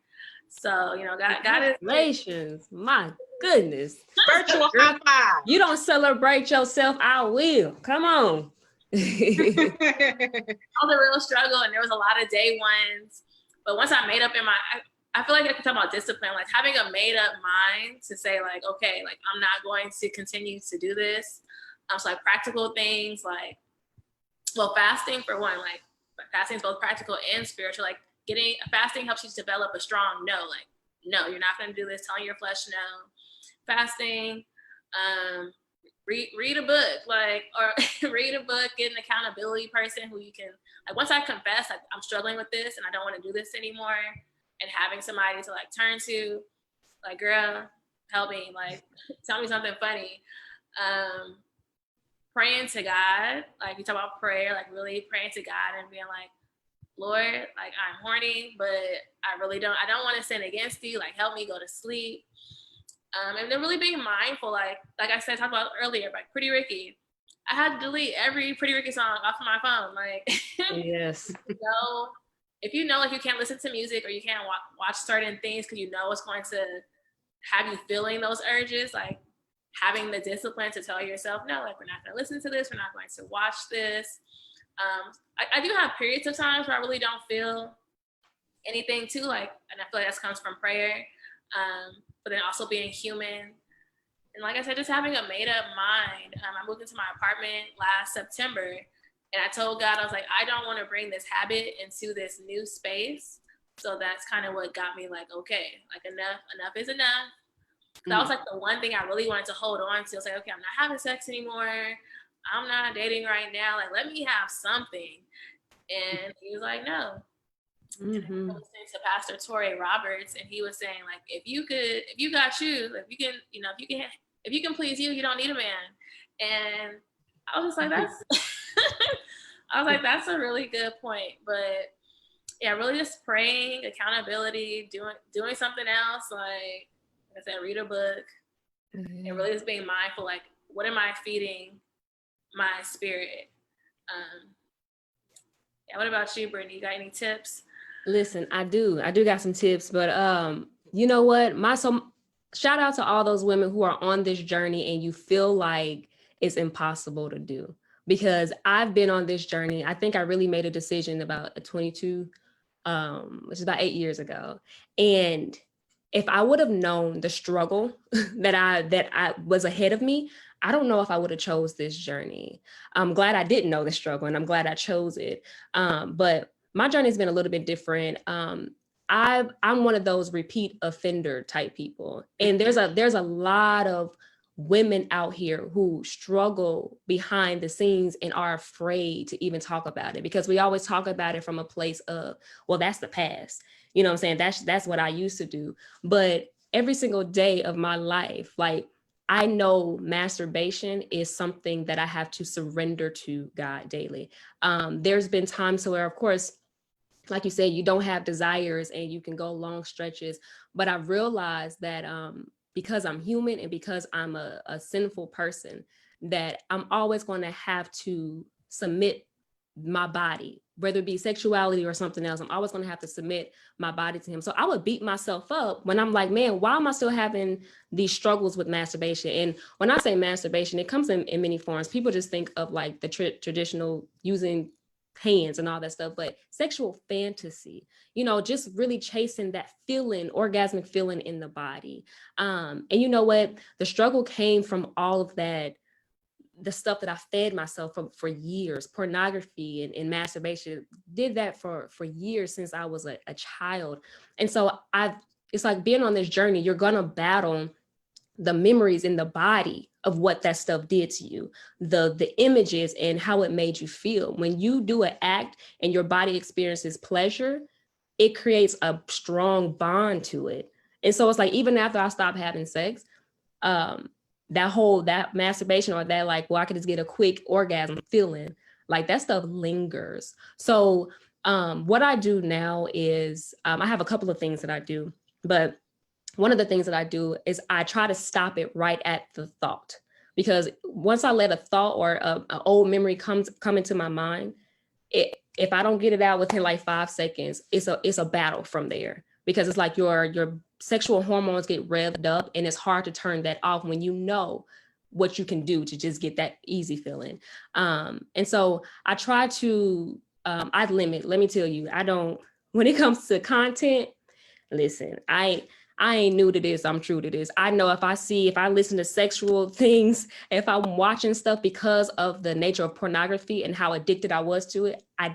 So, God is. Congratulations. My goodness. Virtual high five. You don't celebrate yourself, I will. Come on. All the real struggle, and there was a lot of day ones. But once I made up I feel like I can talk about discipline, like having a made up mind to say like, okay, like I'm not going to continue to do this. So like practical things like, well, fasting for one, like fasting is both practical and spiritual. Like fasting helps you develop a strong no, like, no, you're not going to do this, telling your flesh no. Fasting, read a book, or read a book, get an accountability person who you can, like, once I confess, like, I'm struggling with this and I don't want to do this anymore, and having somebody to like turn to, like, girl, help me, like, tell me something funny. Praying to God, like you talk about prayer, like really praying to God and being like, Lord, like I'm horny, but I don't want to sin against you. Like help me go to sleep. And then really being mindful, like I said, talked about earlier, like Pretty Ricky. I had to delete every Pretty Ricky song off of my phone. Like, yes. If you know, like you can't listen to music or you can't watch certain things because you know it's going to have you feeling those urges, like having the discipline to tell yourself, no, like we're not going to listen to this. We're not going to watch this. I do have periods of times where I really don't feel anything too, like, and I feel like that comes from prayer. But then also being human. And like I said, just having a made up mind. I moved into my apartment last September and I told God, I was like, I don't want to bring this habit into this new space. So that's kind of what got me like, okay, like enough is enough. That was like the one thing I really wanted to hold on to. I was like, okay, I'm not having sex anymore. I'm not dating right now. Like, let me have something. And he was like, no. Mm-hmm. And I was listening to Pastor Torrey Roberts, and he was saying, like, if you can please you, you don't need a man. And I was just like, that's, I was like, that's a really good point. But yeah, really just praying, accountability, doing something else, like I said, read a book, and really just being mindful, like, what am I feeding my spirit? Yeah, what about you, Brittany? You got any tips? Listen, I do got some tips, but you know what? Shout out to all those women who are on this journey and you feel like it's impossible to do. Because I've been on this journey. I think I really made a decision about 22, which is about 8 years ago. And if I would have known the struggle that I was ahead of me, I don't know if I would have chose this journey. I'm glad I didn't know the struggle, and I'm glad I chose it. But my journey has been a little bit different. I'm one of those repeat offender type people, and there's a lot of women out here who struggle behind the scenes and are afraid to even talk about it, because we always talk about it from a place of, well, that's the past. You know what I'm saying? That's what I used to do. But every single day of my life, like, I know masturbation is something that I have to surrender to God daily. There's been times where, of course, like you said, you don't have desires and you can go long stretches. But I realized that because I'm human and because I'm a sinful person, that I'm always going to have to submit my body, whether it be sexuality or something else. I'm always going to have to submit my body to him. So I would beat myself up when I'm like, man, why am I still having these struggles with masturbation? And when I say masturbation, it comes in many forms. People just think of like the traditional using hands and all that stuff, but sexual fantasy, just really chasing that feeling, orgasmic feeling in the body. And you know what? The struggle came from all of that, the stuff that I fed myself from for years. Pornography and masturbation, did that for years since I was a child. And so it's like being on this journey, you're gonna battle the memories in the body of what that stuff did to you, the images and how it made you feel. When you do an act and your body experiences pleasure, it creates a strong bond to it. And so it's like, even after I stopped having sex, that masturbation, or that, like, well, I could just get a quick orgasm feeling, like, that stuff lingers. So what I do now is I have a couple of things that I do, but one of the things that I do is I try to stop it right at the thought, because once I let a thought or an old memory come into my mind, if I don't get it out within like 5 seconds, it's a battle from there, because it's like your sexual hormones get revved up, and it's hard to turn that off when you know what you can do to just get that easy feeling. And so I try to I limit. Let me tell you, I don't, when it comes to content, listen, I ain't new to this. I'm true to this. I know if I listen to sexual things, if I'm watching stuff because of the nature of pornography and how addicted I was to it, I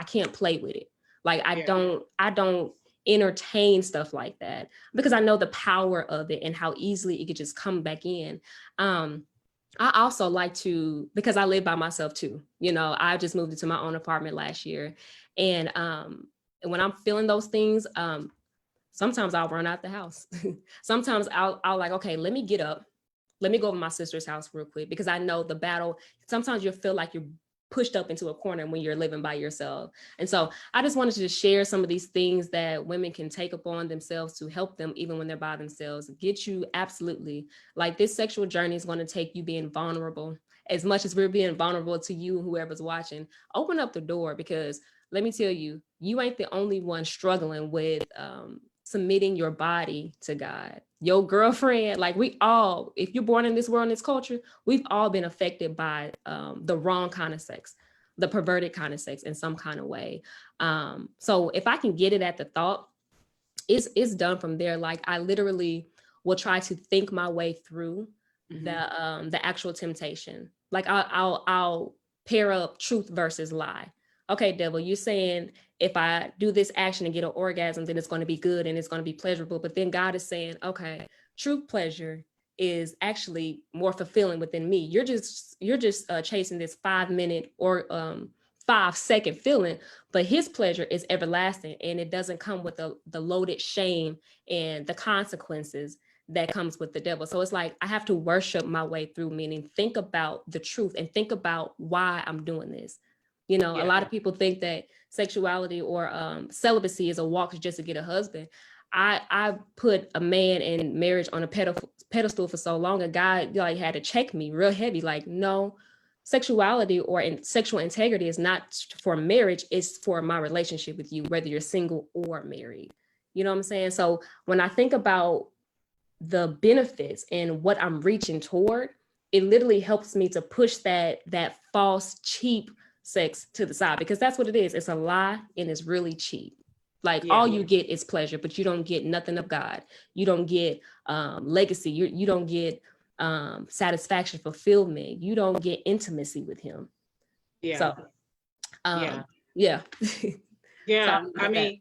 can't play with it. Like, I don't entertain stuff like that, because I know the power of it and how easily it could just come back in. I also like to, because I live by myself too. I just moved into my own apartment last year. And when I'm feeling those things, sometimes I'll run out the house. Sometimes I'll like, okay, let me get up. Let me go over to my sister's house real quick, because I know the battle. Sometimes you feel like you're pushed up into a corner when you're living by yourself. And so I just wanted to share some of these things that women can take upon themselves to help them, even when they're by themselves, get you absolutely, like, this sexual journey is going to take you being vulnerable. As much as we're being vulnerable to you and whoever's watching, open up the door, because let me tell you, you ain't the only one struggling with submitting your body to God. Your girlfriend, like, we all, if you're born in this world, in this culture, we've all been affected by the wrong kind of sex, the perverted kind of sex in some kind of way. So if I can get it at the thought, it's done from there. Like, I literally will try to think my way through the actual temptation. Like, I'll pair up truth versus lie. Okay, devil, you're saying if I do this action and get an orgasm, then it's going to be good and it's going to be pleasurable. But then God is saying, okay, true pleasure is actually more fulfilling within me. You're just chasing this 5 minute or 5 second feeling, but his pleasure is everlasting, and it doesn't come with the loaded shame and the consequences that comes with the devil. So it's like, I have to worship my way through, meaning think about the truth and think about why I'm doing this. You know, Yeah. a lot of people think that sexuality or celibacy is a walk just to get a husband. I put a man in marriage on a pedestal for so long, a guy like had to check me real heavy. Like, no, sexuality or sexual integrity is not for marriage. It's for my relationship with you, whether you're single or married. You know what I'm saying? So when I think about the benefits and what I'm reaching toward, it literally helps me to push that false, cheap sex to the side, because that's what it is. It's a lie and it's really cheap. Like Yeah. all you get is pleasure, but you don't get nothing of God. You don't get legacy. You don't get satisfaction, fulfillment. You don't get intimacy with him. Yeah. So, Yeah. yeah. Yeah. So I mean,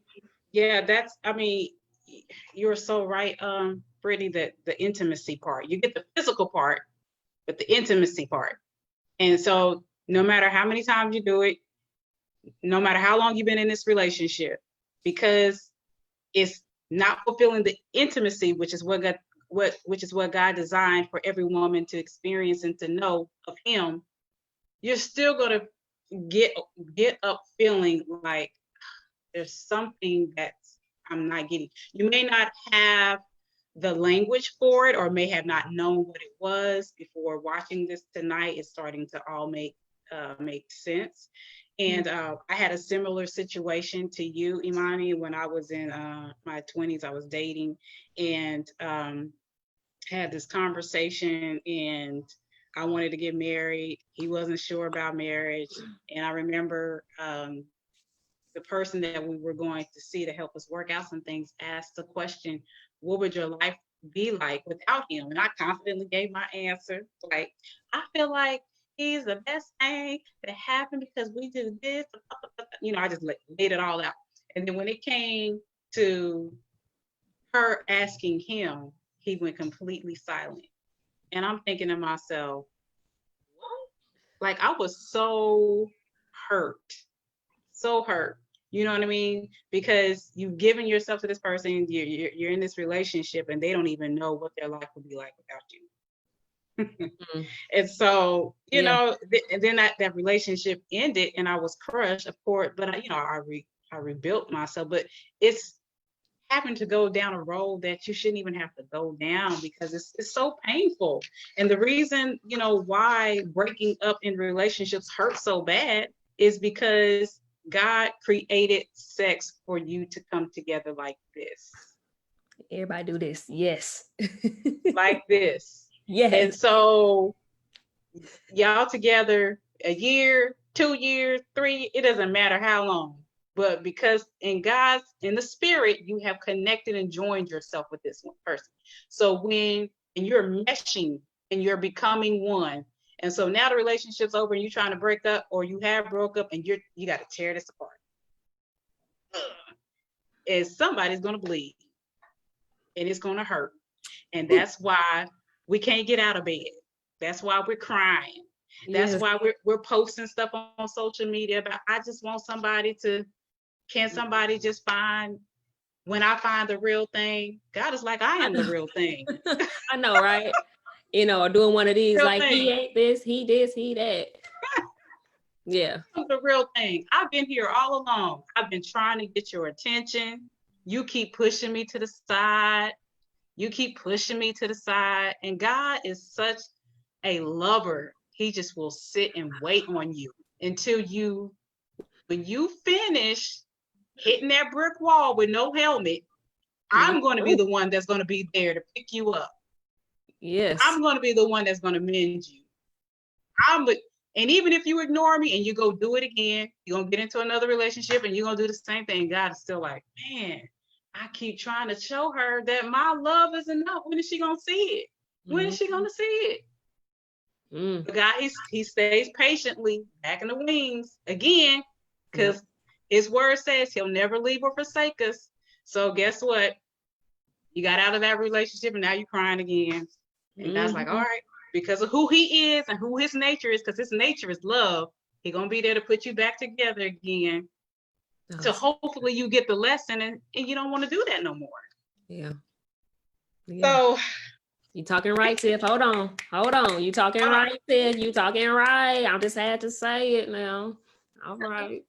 yeah, you're so right, Brittany, that the intimacy part, you get the physical part, but the intimacy part. And so no matter how many times you do it, no matter how long you've been in this relationship, because it's not fulfilling the intimacy, which is what God designed for every woman to experience and to know of him, you're still going to get up feeling like there's something that I'm not getting. You may not have the language for it, or may have not known what it was before watching this tonight. It's starting to all make sense. And I had a similar situation to you, Imani, when I was in my 20s. I was dating and had this conversation, and I wanted to get married. He wasn't sure about marriage. And I remember the person that we were going to see to help us work out some things asked the question, what would your life be like without him? And I confidently gave my answer. Like, I feel like he's the best thing that happened because we did this. You know, I just laid it all out. And then when it came to her asking him, he went completely silent. And I'm thinking to myself, what? Like, I was so hurt. You know what I mean? Because you've given yourself to this person, you're in this relationship, and they don't even know what their life would be like without you. And so, you know, and then that relationship ended, and I was crushed, of course. But I rebuilt myself. But it's having to go down a road that you shouldn't even have to go down, because it's so painful. And the reason, why breaking up in relationships hurts so bad is because God created sex for you to come together like this. Everybody do this. Yes. Like this. Yes. And so y'all together a year, 2 years, 3, it doesn't matter how long. But because in the spirit, you have connected and joined yourself with this one person. So and you're meshing and you're becoming one. And so now the relationship's over and you're trying to break up, or you have broke up, and you got to tear this apart. And somebody's going to bleed, and it's going to hurt. And that's why we can't get out of bed. That's why we're crying. That's why we're posting stuff on social media about, I just want can somebody just when I find the real thing? God is like, I am the real thing. I know, right? Doing one of these, Real like, thing. he ain't this, he this, he that. Yeah. The real thing. I've been here all along. I've been trying to get your attention. You keep pushing me to the side. And God is such a lover. He just will sit and wait on you until when you finish hitting that brick wall with no helmet, I'm going to be the one that's going to be there to pick you up. Yes. I'm going to be the one that's going to mend you. And even if you ignore me and you go do it again, you're going to get into another relationship and you're going to do the same thing. God is still like, man, I keep trying to show her that my love is enough. When is she going to see it? When is she going to see it? But God, he stays patiently back in the wings again, because his word says he'll never leave or forsake us. So guess what? You got out of that relationship and now you're crying again. And God's like, all right, because of who he is and who his nature is, because his nature is love, he's going to be there to put you back together again. So hopefully you get the lesson and you don't want to do that no more. Yeah. So you talking right, Tiff. Hold on. You talking right, Tiff. You talking right. I just had to say it now. All right.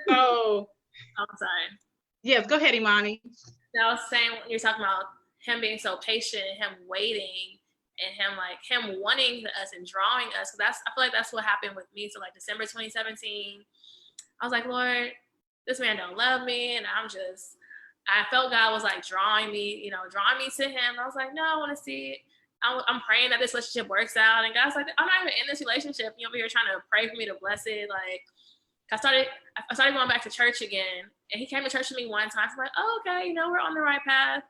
So, I'm sorry. yes, go ahead, Imani. I was saying, when you're talking about him being so patient, him waiting, and him wanting us and drawing us. Because I feel like that's what happened with me. So like December 2017, I was like, Lord, this man don't love me, and I felt God was like drawing me to him. I was like, no, I want to see it. I'm praying that this relationship works out, and God's like, I'm not even in this relationship. You over here trying to pray for me to bless it. Like, I started going back to church again, and he came to church with me one time. So I'm like, oh, okay, we're on the right path.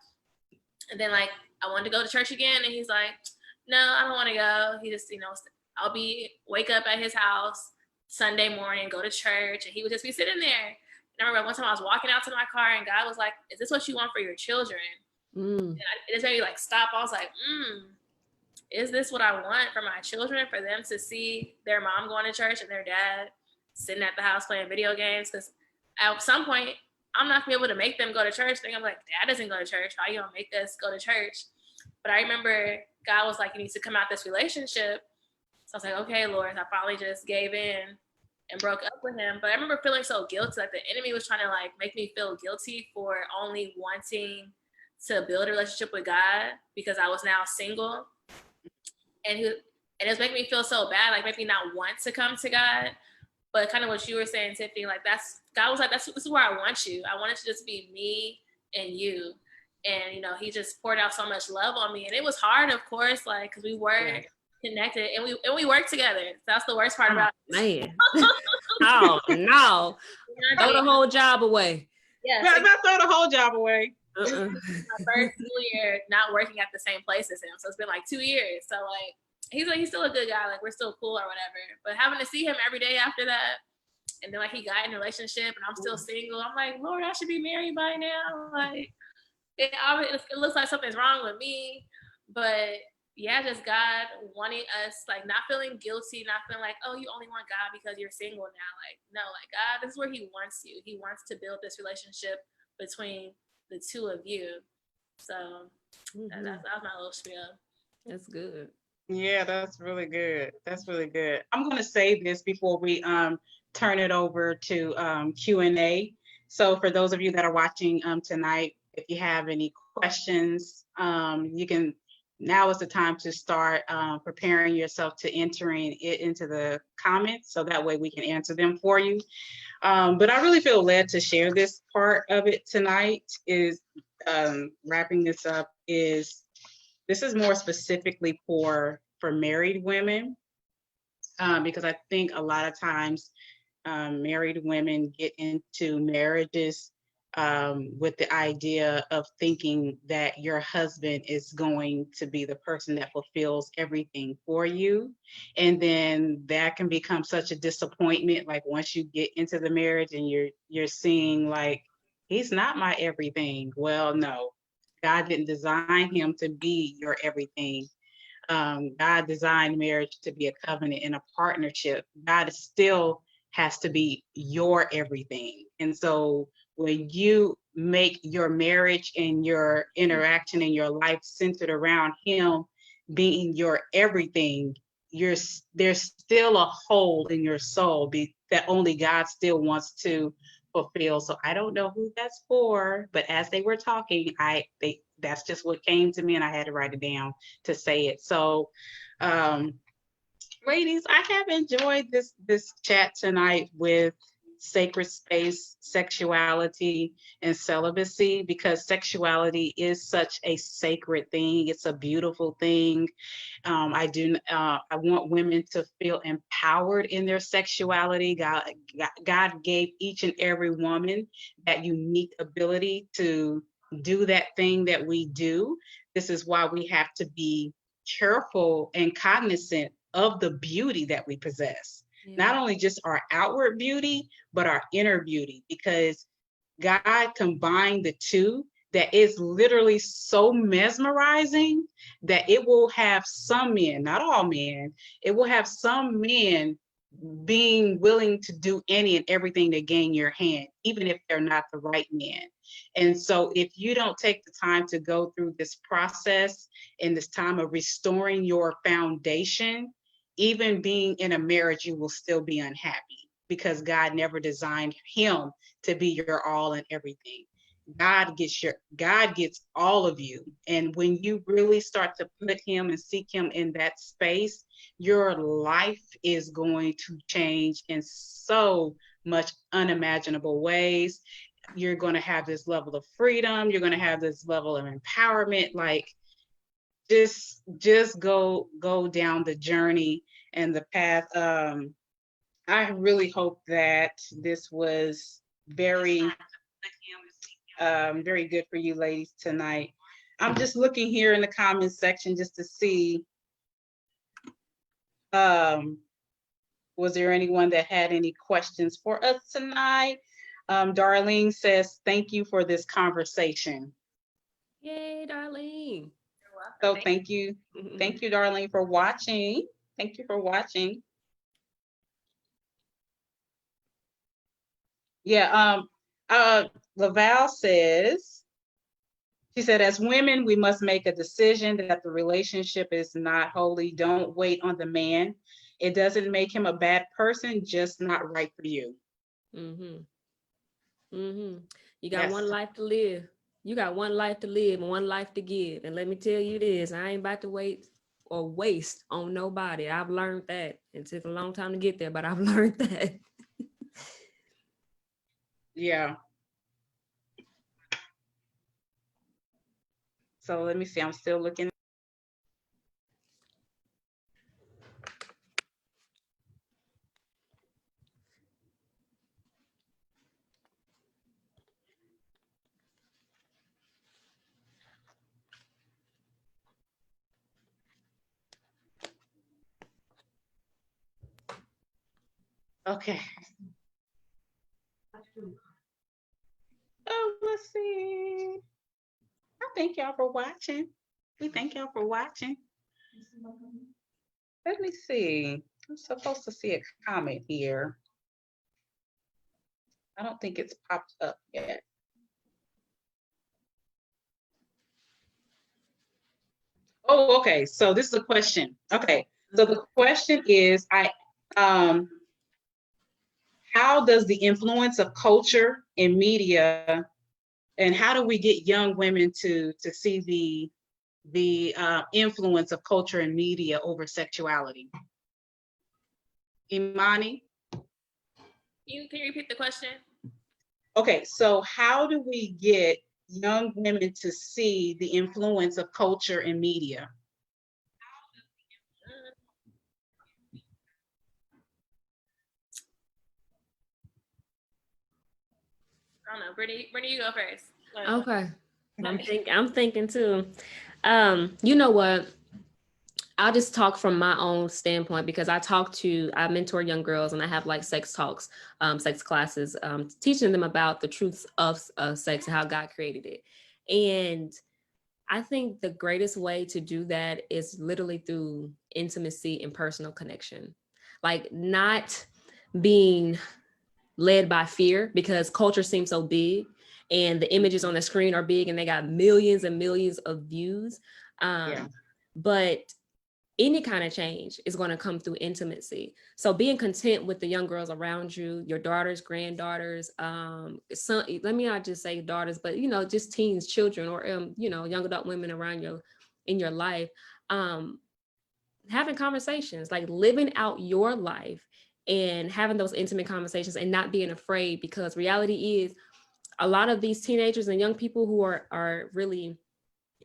And then like I wanted to go to church again, and he's like, no, I don't want to go. He just, I'll wake up at his house Sunday morning, go to church, and he would just be sitting there. And I remember one time I was walking out to my car, and God was like, is this what you want for your children? And it just made me like stop. I was like, is this what I want for my children, for them to see their mom going to church and their dad sitting at the house playing video games? Because at some point, I'm not gonna be able to make them go to church. They're gonna be like, Dad doesn't go to church. How are you gonna make us go to church? But I remember God was like, you need to come out this relationship. So I was like, okay, Lord. I finally just gave in and broke up with him. But I remember feeling so guilty. Like the enemy was trying to like make me feel guilty for only wanting to build a relationship with God because I was now single. And it was making me feel so bad, like make me not want to come to God. But kind of what you were saying, Tiffany, like God was like, this is where I want you. I want it to just be me and you. And, he just poured out so much love on me. And it was hard, of course, like, because we were connected and we worked together. That's the worst part about it. Man. Oh, no. Throw the whole job away. Yeah. Not throw the whole job away. My first school year not working at the same place as him. So it's been like 2 years. So like, he's still a good guy. Like, we're still cool or whatever. But having to see him every day after that, and then like he got in a relationship and I'm still single, I'm like, Lord, I should be married by now. Like, it looks like something's wrong with me. But yeah, just God wanting us, like, not feeling guilty, not feeling like, oh, you only want God because you're single now. Like, no, like, God, this is where he wants you. He wants to build this relationship between the two of you. So that was my little spiel. That's good. Yeah, that's really good. That's really good. I'm going to save this before we turn it over to Q&A. So for those of you that are watching tonight, if you have any questions, now is the time to start preparing yourself to entering it into the comments, so that way we can answer them for you. But I really feel led to share this part of it tonight. Is wrapping this up, this is more specifically for married women, because I think a lot of times married women get into marriages with the idea of thinking that your husband is going to be the person that fulfills everything for you. And then that can become such a disappointment. Like once you get into the marriage and you're seeing like, he's not my everything. Well, no, God didn't design him to be your everything. God designed marriage to be a covenant and a partnership. God still has to be your everything. And so when you make your marriage and your interaction in your life centered around him being your everything, there's still a hole in your soul that only God still wants to fulfill. So I don't know who that's for, but as they were talking, that's just what came to me, and I had to write it down to say it. So ladies, I have enjoyed this chat tonight with Sacred Space, Sexuality, and Celibacy, because sexuality is such a sacred thing. It's a beautiful thing. I want women to feel empowered in their sexuality. God gave each and every woman that unique ability to do that thing that we do. This is why we have to be careful and cognizant of the beauty that we possess. Yeah. Not only just our outward beauty, but our inner beauty, because God combined the two that is literally so mesmerizing that it will have some men, not all men, it will have some men being willing to do any and everything to gain your hand, even if they're not the right man. And so if you don't take the time to go through this process in this time of restoring your foundation, even being in a marriage, you will still be unhappy, because God never designed him to be your all and everything. God gets all of you. And when you really start to put him and seek him in that space, your life is going to change in so much unimaginable ways. You're going to have this level of freedom. You're going to have this level of empowerment. Like, just go down the journey and the path. I really hope that this was very very good for you ladies tonight. I'm just looking here in the comments section just to see, was there anyone that had any questions for us tonight? Darlene says, thank you for this conversation. Yay, Darlene. So thank you, Darlene, for watching. Thank you for watching. Yeah, Laval says, she said, as women, we must make a decision that the relationship is not holy. Don't wait on the man. It doesn't make him a bad person, just not right for you. You got one life to live. You got one life to live and one life to give. And let me tell you this, I ain't about to wait or waste on nobody. I've learned that. It took a long time to get there, but I've learned that. Yeah. So let me see, I'm still looking. Okay. Oh, let's see. I thank y'all for watching. We thank y'all for watching. Let me see. I'm supposed to see a comment here. I don't think it's popped up yet. Oh, okay. So this is a question. Okay. So the question is, how does the influence of culture and media, and how do we get young women to see the influence of culture and media over sexuality? Imani? Can you repeat the question? Okay, so how do we get young women to see the influence of culture and media? I don't know. Brittany, you go first. Okay. I'm thinking too. You know what? I'll just talk from my own standpoint because I mentor young girls and I have like sex talks, sex classes, teaching them about the truths of sex and how God created it. And I think the greatest way to do that is literally through intimacy and personal connection. Like not being led by fear because culture seems so big and the images on the screen are big and they got millions and millions of views. But any kind of change is going to come through intimacy. So being content with the young girls around you, your daughters, granddaughters, let me not just say daughters, but, just teens, children, or, young adult women around you in your life, having conversations, like living out your life and having those intimate conversations and not being afraid, because reality is a lot of these teenagers and young people who are really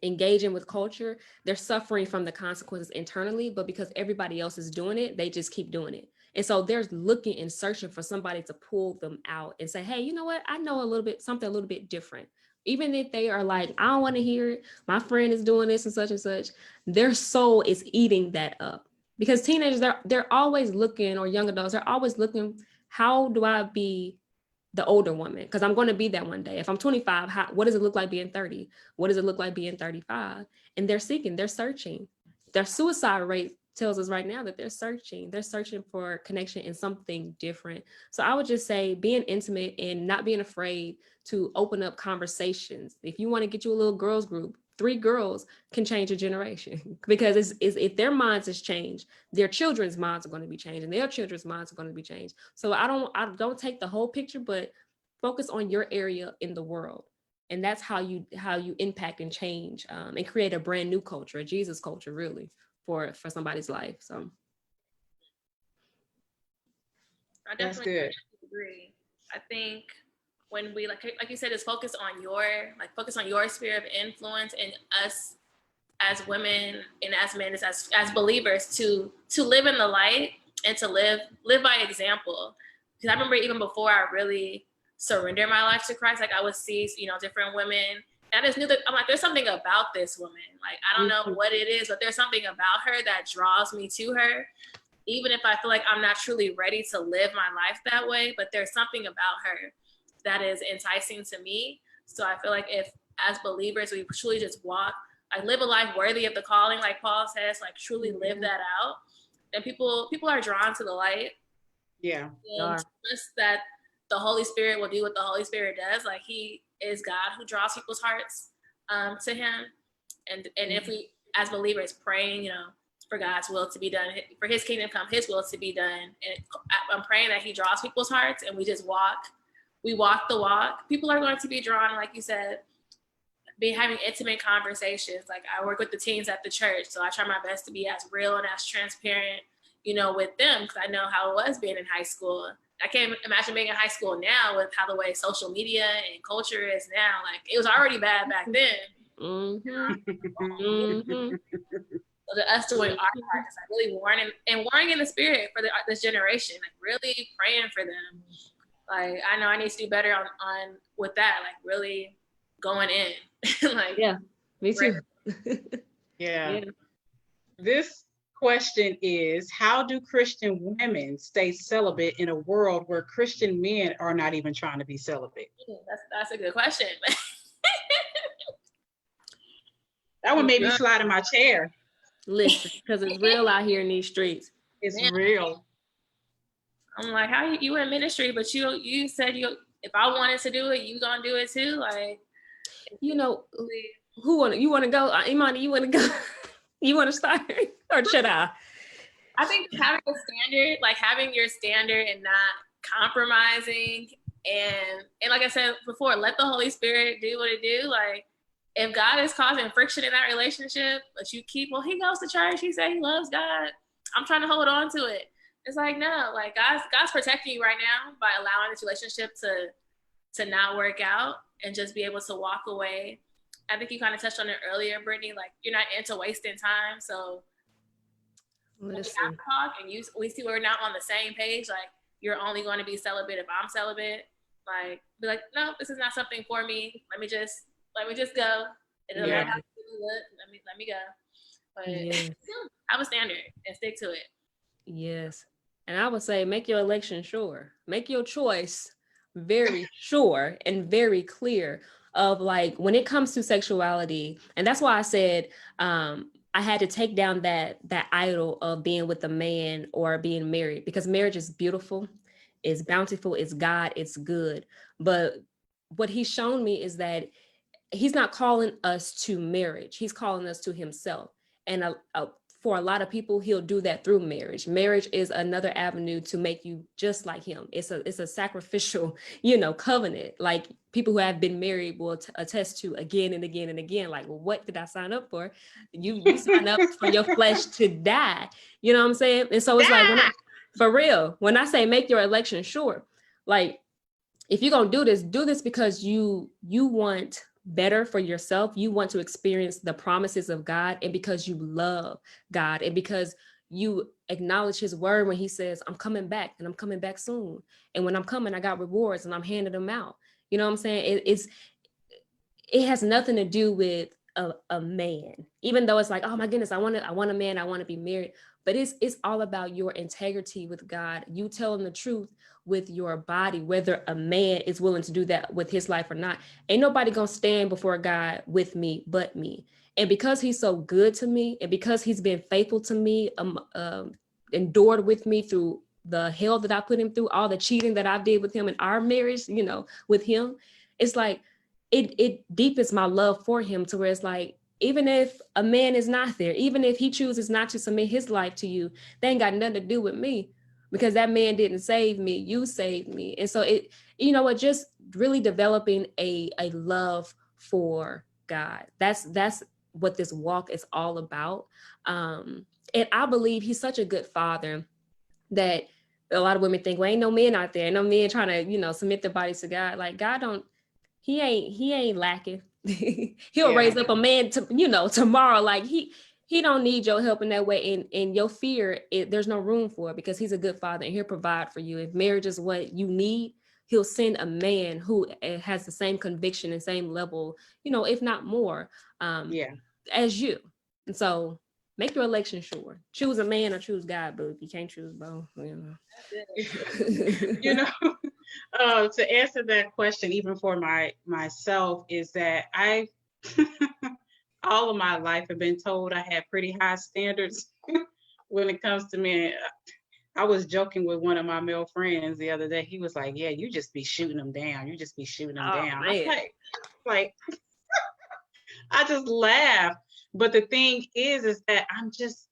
engaging with culture, they're suffering from the consequences internally, but because everybody else is doing it, they just keep doing it. And so they're looking and searching for somebody to pull them out and say, hey, you know what? I know something a little bit different. Even if they are like, I don't want to hear it. My friend is doing this and such, their soul is eating that up. Because teenagers, they're always looking, or young adults, they're always looking, how do I be the older woman? Because I'm going to be that one day. If I'm 25, what does it look like being 30? What does it look like being 35? And they're searching. Their suicide rate tells us right now that they're searching for connection in something different. So I would just say being intimate and not being afraid to open up conversations. If you want to get you a little girls group, 3 girls can change a generation because it's if their minds has changed, their children's minds are going to be changed and their children's minds are going to be changed. So I don't take the whole picture, but focus on your area in the world. And that's how you impact and change and create a brand new culture, a Jesus culture, really, for somebody's life. So I That's definitely good. agree. I think when we like you said, is focus on your sphere of influence, and us as women and as men, as believers to live in the light and to live by example. Because I remember even before I really surrendered my life to Christ, like I would see, different women. And I just knew that I'm like, there's something about this woman. Like, I don't know what it is, but there's something about her that draws me to her. Even if I feel like I'm not truly ready to live my life that way, but there's something about her that is enticing to me. So I feel like if as believers, we truly just walk, like live a life worthy of the calling, like Paul says, like truly live that out, then people are drawn to the light. Yeah. And trust that the Holy Spirit will do what the Holy Spirit does. Like he is God who draws people's hearts to him. And if we as believers praying, for God's will to be done, for his kingdom come, his will to be done. And I'm praying that he draws people's hearts and we just walk the walk. People are going to be drawn, like you said, be having intimate conversations. Like I work with the teens at the church, so I try my best to be as real and as transparent, with them, because I know how it was being in high school. I can't imagine being in high school now with how the way social media and culture is now. Like it was already bad back then. So to us doing our part is like really warning in the spirit for this generation, like really praying for them. Like I know I need to do better on with that, like really going in. Like yeah, me too. Yeah. This question is, how do Christian women stay celibate in a world where Christian men are not even trying to be celibate? That's a good question. That one made me slide in my chair. Listen, because it's real out here in these streets. It's real. I'm like, how you in ministry, but you said if I wanted to do it, you gonna do it too? Like, you want to go? Imani, you want to go? You want to start, or should I? I think having a standard, like having your standard and not compromising, and like I said before, let the Holy Spirit do what it do. Like, if God is causing friction in that relationship, but you keep, well, he goes to church, he said he loves God, I'm trying to hold on to it. It's like, no, like God's protecting you right now by allowing this relationship to not work out and just be able to walk away. I think you kind of touched on it earlier, Brittany, like you're not into wasting time. So when we talk and we see we're not on the same page, like you're only going to be celibate if I'm celibate, like be like, no, this is not something for me. Let me just go. It doesn't matter how you look. Let me go. But have a standard and stick to it. Yes. And I would say make your election sure. Make your choice very sure and very clear of like when it comes to sexuality. And that's why I said I had to take down that idol of being with a man or being married, because marriage is beautiful, it's bountiful, it's God, it's good. But what he's shown me is that he's not calling us to marriage. He's calling us to himself. And for a lot of people, he'll do that through marriage. Marriage is another avenue to make you just like him. It's a sacrificial, covenant. Like people who have been married will attest to again and again and again. Like, well, what did I sign up for? You sign up for your flesh to die. You know what I'm saying? And so it's like, for real, when I say make your election sure, like if you're gonna do this because you want better for yourself, you want to experience the promises of God, and because you love God, and because you acknowledge his word when he says, I'm coming back and I'm coming back soon. And when I'm coming, I got rewards and I'm handing them out. You know what I'm saying? It has nothing to do with a man, even though it's like, oh my goodness, I want a man, I want to be married. But it's all about your integrity with God. You telling the truth with your body, whether a man is willing to do that with his life or not. Ain't nobody gonna stand before God with me but me. And because he's so good to me, and because he's been faithful to me, endured with me through the hell that I put him through, all the cheating that I did with him in our marriage, with him, it's like it deepens my love for him to where it's like, even if a man is not there, even if he chooses not to submit his life to you, they ain't got nothing to do with me, because that man didn't save me, you saved me. And so it, you know what, just really developing a love for God. That's what this walk is all about. And I believe he's such a good father that a lot of women think, well, ain't no men out there, ain't no men trying to, you know, submit their bodies to God. Like God don't, he ain't lacking. He'll raise up a man to, you know, tomorrow. Like he don't need your help in that way. And your fear, there's no room for it, because he's a good father and he'll provide for you. If marriage is what you need, he'll send a man who has the same conviction and same level, you know, if not more, as you. And so make your election sure. Choose a man or choose God, but if you can't choose both, you know. You know, to answer that question, even for myself, is that I all of my life have been told I had pretty high standards when it comes to men. I was joking with one of my male friends the other day. He was like, "Yeah, you just be shooting them down. You just be shooting them down." I'm like, I just laugh. But the thing is that I'm just,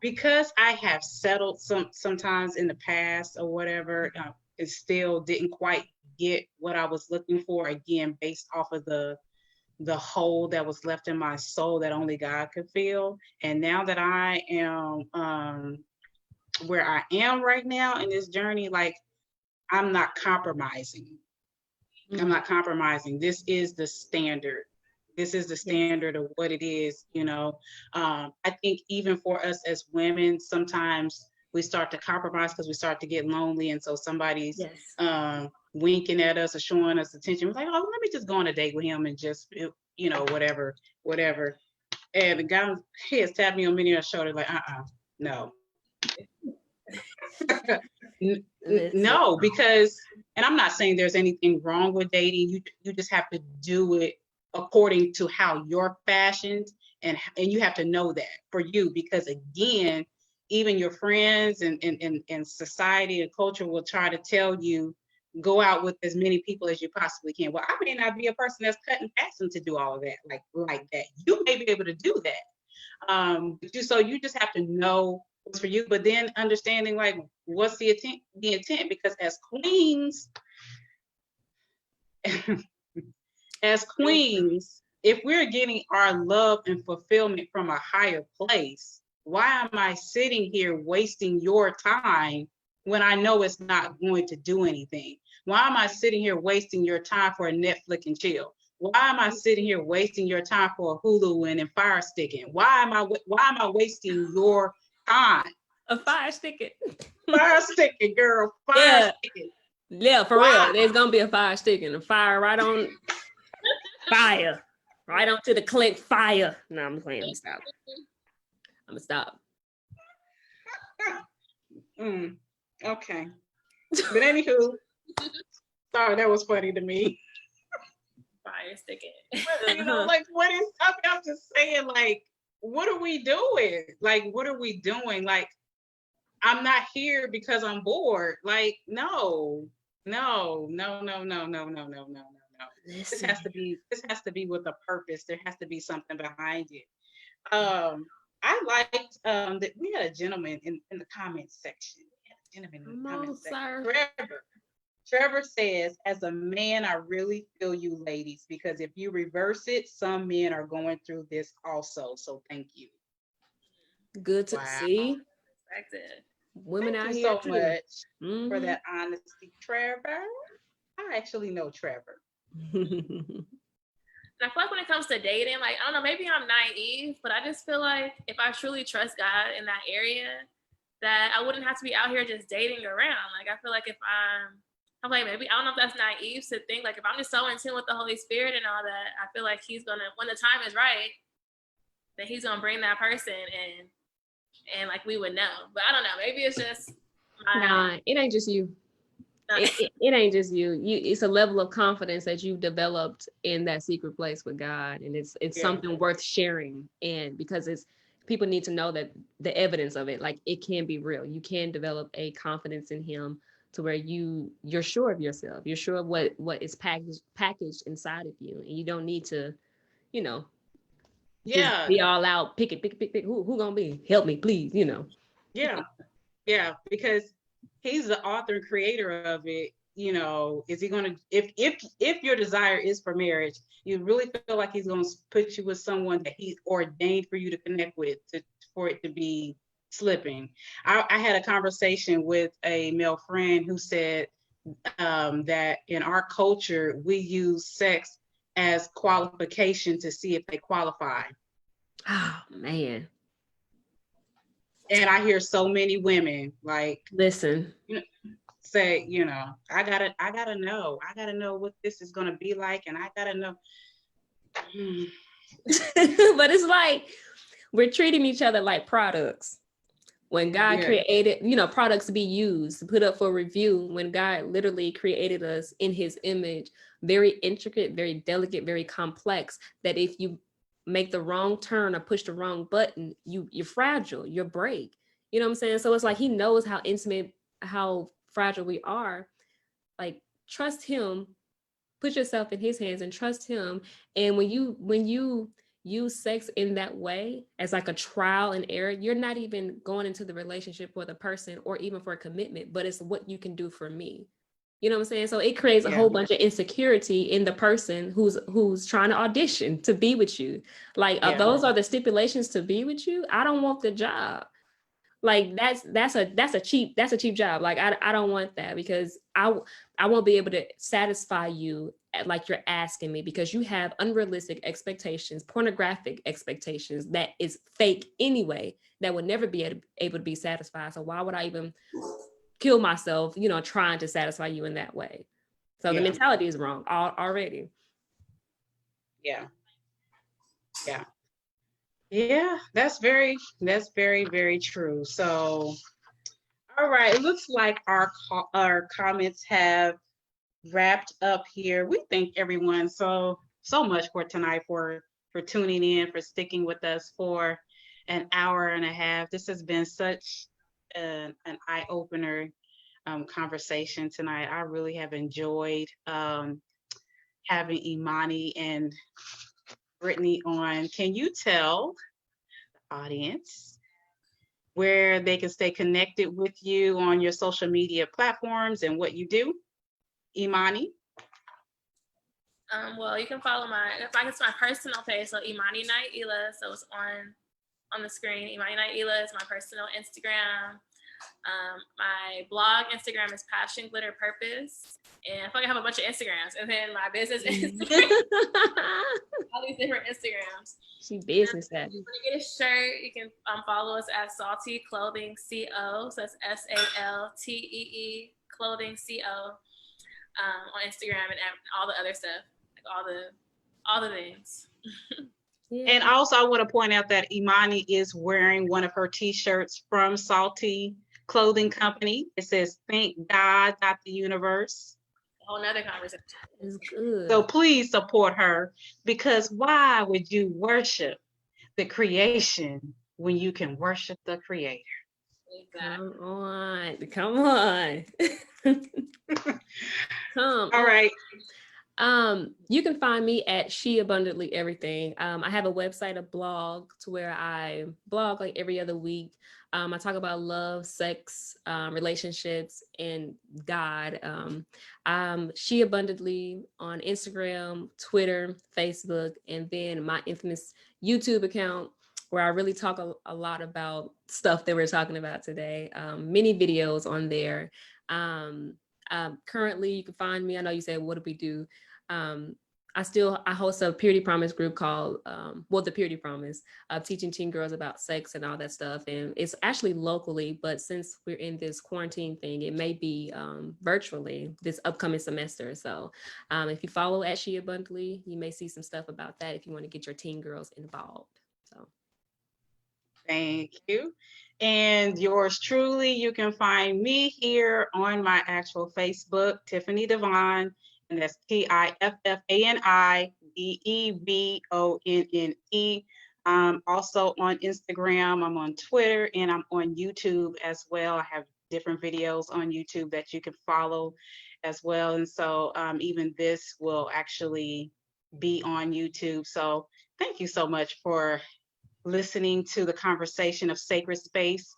because I have settled sometimes in the past or whatever, it still didn't quite get what I was looking for, again, based off of the hole that was left in my soul that only God could fill. And now that I am where I am right now in this journey, like, I'm not compromising. I'm not compromising. This is the standard. This is the standard of what it is, you know. I think even for us as women, sometimes we start to compromise because we start to get lonely. And so somebody's winking at us or showing us attention. We're like, oh, let me just go on a date with him and just, you know, whatever. And the guy, he has tapped me on many on the shoulder, like, no. No, because, and I'm not saying there's anything wrong with dating. You just have to do it according to how you're fashioned, and you have to know that for you, because again, even your friends and society and culture will try to tell you, go out with as many people as you possibly can. Well, I may not be a person that's cut and fastened to do all of that like that. You may be able to do that. So you just have to know what's for you, but then understanding, like, what's the intent, because as queens, if we're getting our love and fulfillment from a higher place, why am I sitting here wasting your time when I know it's not going to do anything? Why am I sitting here wasting your time for a Netflix and chill? Why am I sitting here wasting your time for a Hulu and fire sticking? Why am I wasting your time? A fire sticking. Fire sticking, girl. Fire sticking. Yeah, for real. There's gonna be a fire sticking. A fire right on fire. Right onto the Clint fire. No, I'm playing. I'm gonna stop. Okay. But anywho, sorry, that was funny to me. Fire sticking. But, you know, like, what is up? I'm just saying, like, what are we doing? Like, what are we doing? Like, I'm not here because I'm bored. Like, no. This has to be with a purpose. There has to be something behind it. I liked that we had a gentleman in the comments section. Trevor says, as a man, I really feel you ladies, because if you reverse it, some men are going through this also. So thank you. Good to see. Women out here so much for that honesty, Trevor. I actually know Trevor. And I feel like when it comes to dating, like, I don't know, maybe I'm naive, but I just feel like if I truly trust God in that area, that I wouldn't have to be out here just dating around. Like, I feel like if I'm like, maybe, I don't know if that's naive to think, like, if I'm just so in tune with the Holy Spirit and all that, I feel like he's gonna, when the time is right, that he's gonna bring that person and like, we would know. But I don't know, maybe it's just nah, it ain't just you. It ain't just you. It's a level of confidence that you've developed in that secret place with God, and it's something worth sharing. And because people need to know that the evidence of it, like, it can be real. You can develop a confidence in him to where you're sure of yourself. You're sure of what is packaged inside of you, and you don't need to, you know, Yeah. be all out, pick it. Who gonna be? Help me, please, Yeah. Yeah. Because he's the author and creator of it. Is he going to, if your desire is for marriage, you really feel like he's going to put you with someone that he's ordained for you to connect with for it to be slipping. I had a conversation with a male friend who said that in our culture, we use sex as qualification to see if they qualify. Oh man. And I hear so many women like, Listen. Say, I gotta know what this is gonna be like, and I gotta know. But it's like we're treating each other like products. When God created, products to be used, to put up for review, when God literally created us in his image, very intricate, very delicate, very complex, that if you make the wrong turn or push the wrong button, you're fragile, you're break. You know what I'm saying? So it's like he knows how intimate, how fragile we are. Like, trust him, put yourself in his hands and trust him. And when you use sex in that way as like a trial and error, you're not even going into the relationship for the person or even for a commitment, but it's what you can do for me. You know what I'm saying? So it creates a whole bunch of insecurity in the person who's trying to audition to be with you. Like, those are the stipulations to be with you. I don't want the job. Like that's a cheap job. Like I don't want that, because I won't be able to satisfy you like you're asking me, because you have unrealistic expectations, pornographic expectations that is fake anyway, that would never be able to be satisfied. So why would I even kill myself, trying to satisfy you in that way? So the mentality is wrong already. Yeah. Yeah, that's very, very true. So, all right, it looks like our comments have wrapped up here. We thank everyone so much for tonight, for tuning in, for sticking with us for an hour and a half. This has been such an eye-opener conversation tonight. I really have enjoyed having Imani and Brittany on. Can you tell the audience where they can stay connected with you on your social media platforms and what you do? Imani? Well, you can follow it's my personal page, so Imani Night Ela. So it's on the screen. Imani Night Ela is my personal Instagram. My blog Instagram is Passion Glitter Purpose, and I feel like I have a bunch of Instagrams, and then my business Instagram, all these different Instagrams. She business that. If you want to get a shirt, you can follow us at Salty Clothing Co. So that's SALTEE Clothing Co. On Instagram and all the other stuff, like all the things. Yeah. And also, I want to point out that Imani is wearing one of her T-shirts from Salty Clothing Company. It says, "Thank God, not the universe." A whole nother conversation. It's good. So please support her, because why would you worship the creation when you can worship the Creator? Exactly. Come on. All right. You can find me at She Abundantly Everything. I have a website, a blog, to where I blog like every other week. I talk about love, sex, relationships, and God. She Abundantly on Instagram, Twitter, Facebook, and then my infamous YouTube account, where I really talk a lot about stuff that we're talking about today. Many videos on there. Currently, you can find me. I know you said, what do we do? I host a Purity Promise group called, the Purity Promise, teaching teen girls about sex and all that stuff. And it's actually locally, but since we're in this quarantine thing, it may be virtually this upcoming semester. So if you follow at She Abundantly, you may see some stuff about that if you want to get your teen girls involved. So. Thank you. And yours truly, you can find me here on my actual Facebook, Tiffany Devon, and that's TIFFANIDEVONNE. Also on Instagram, I'm on Twitter, and I'm on YouTube as well. I have different videos on YouTube that you can follow as well. And so even this will actually be on YouTube. So thank you so much for listening to the conversation of sacred space,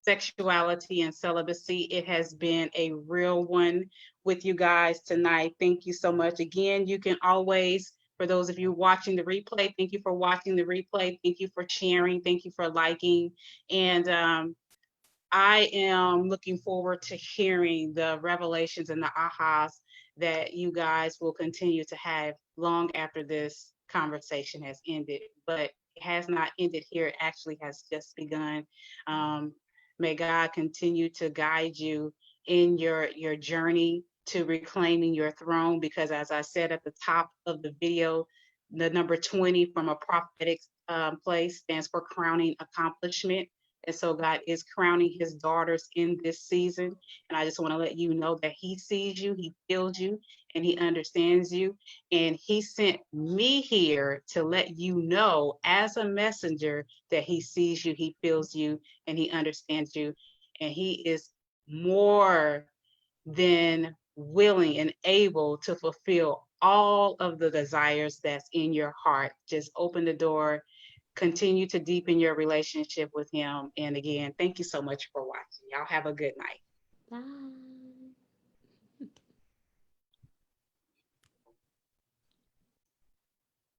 sexuality, and celibacy. It has been a real one with you guys tonight. Thank you so much. Again, you can always, for those of you watching the replay, thank you for watching the replay. Thank you for sharing. Thank you for liking. And I am looking forward to hearing the revelations and the ahas that you guys will continue to have long after this conversation has ended. But it has not ended here. It actually has just begun. Um, May God continue to guide you in your journey to reclaiming your throne, because as I said at the top of the video, the number 20 from a prophetic place stands for crowning accomplishment. And so God is crowning his daughters in this season. And I just want to let you know that he sees you, he feels you, and he understands you. And he sent me here to let you know as a messenger that he sees you, he feels you, and he understands you. And he is more than willing and able to fulfill all of the desires that's in your heart. Just open the door, continue to deepen your relationship with him. And again, thank you so much for watching. Y'all have a good night. Bye.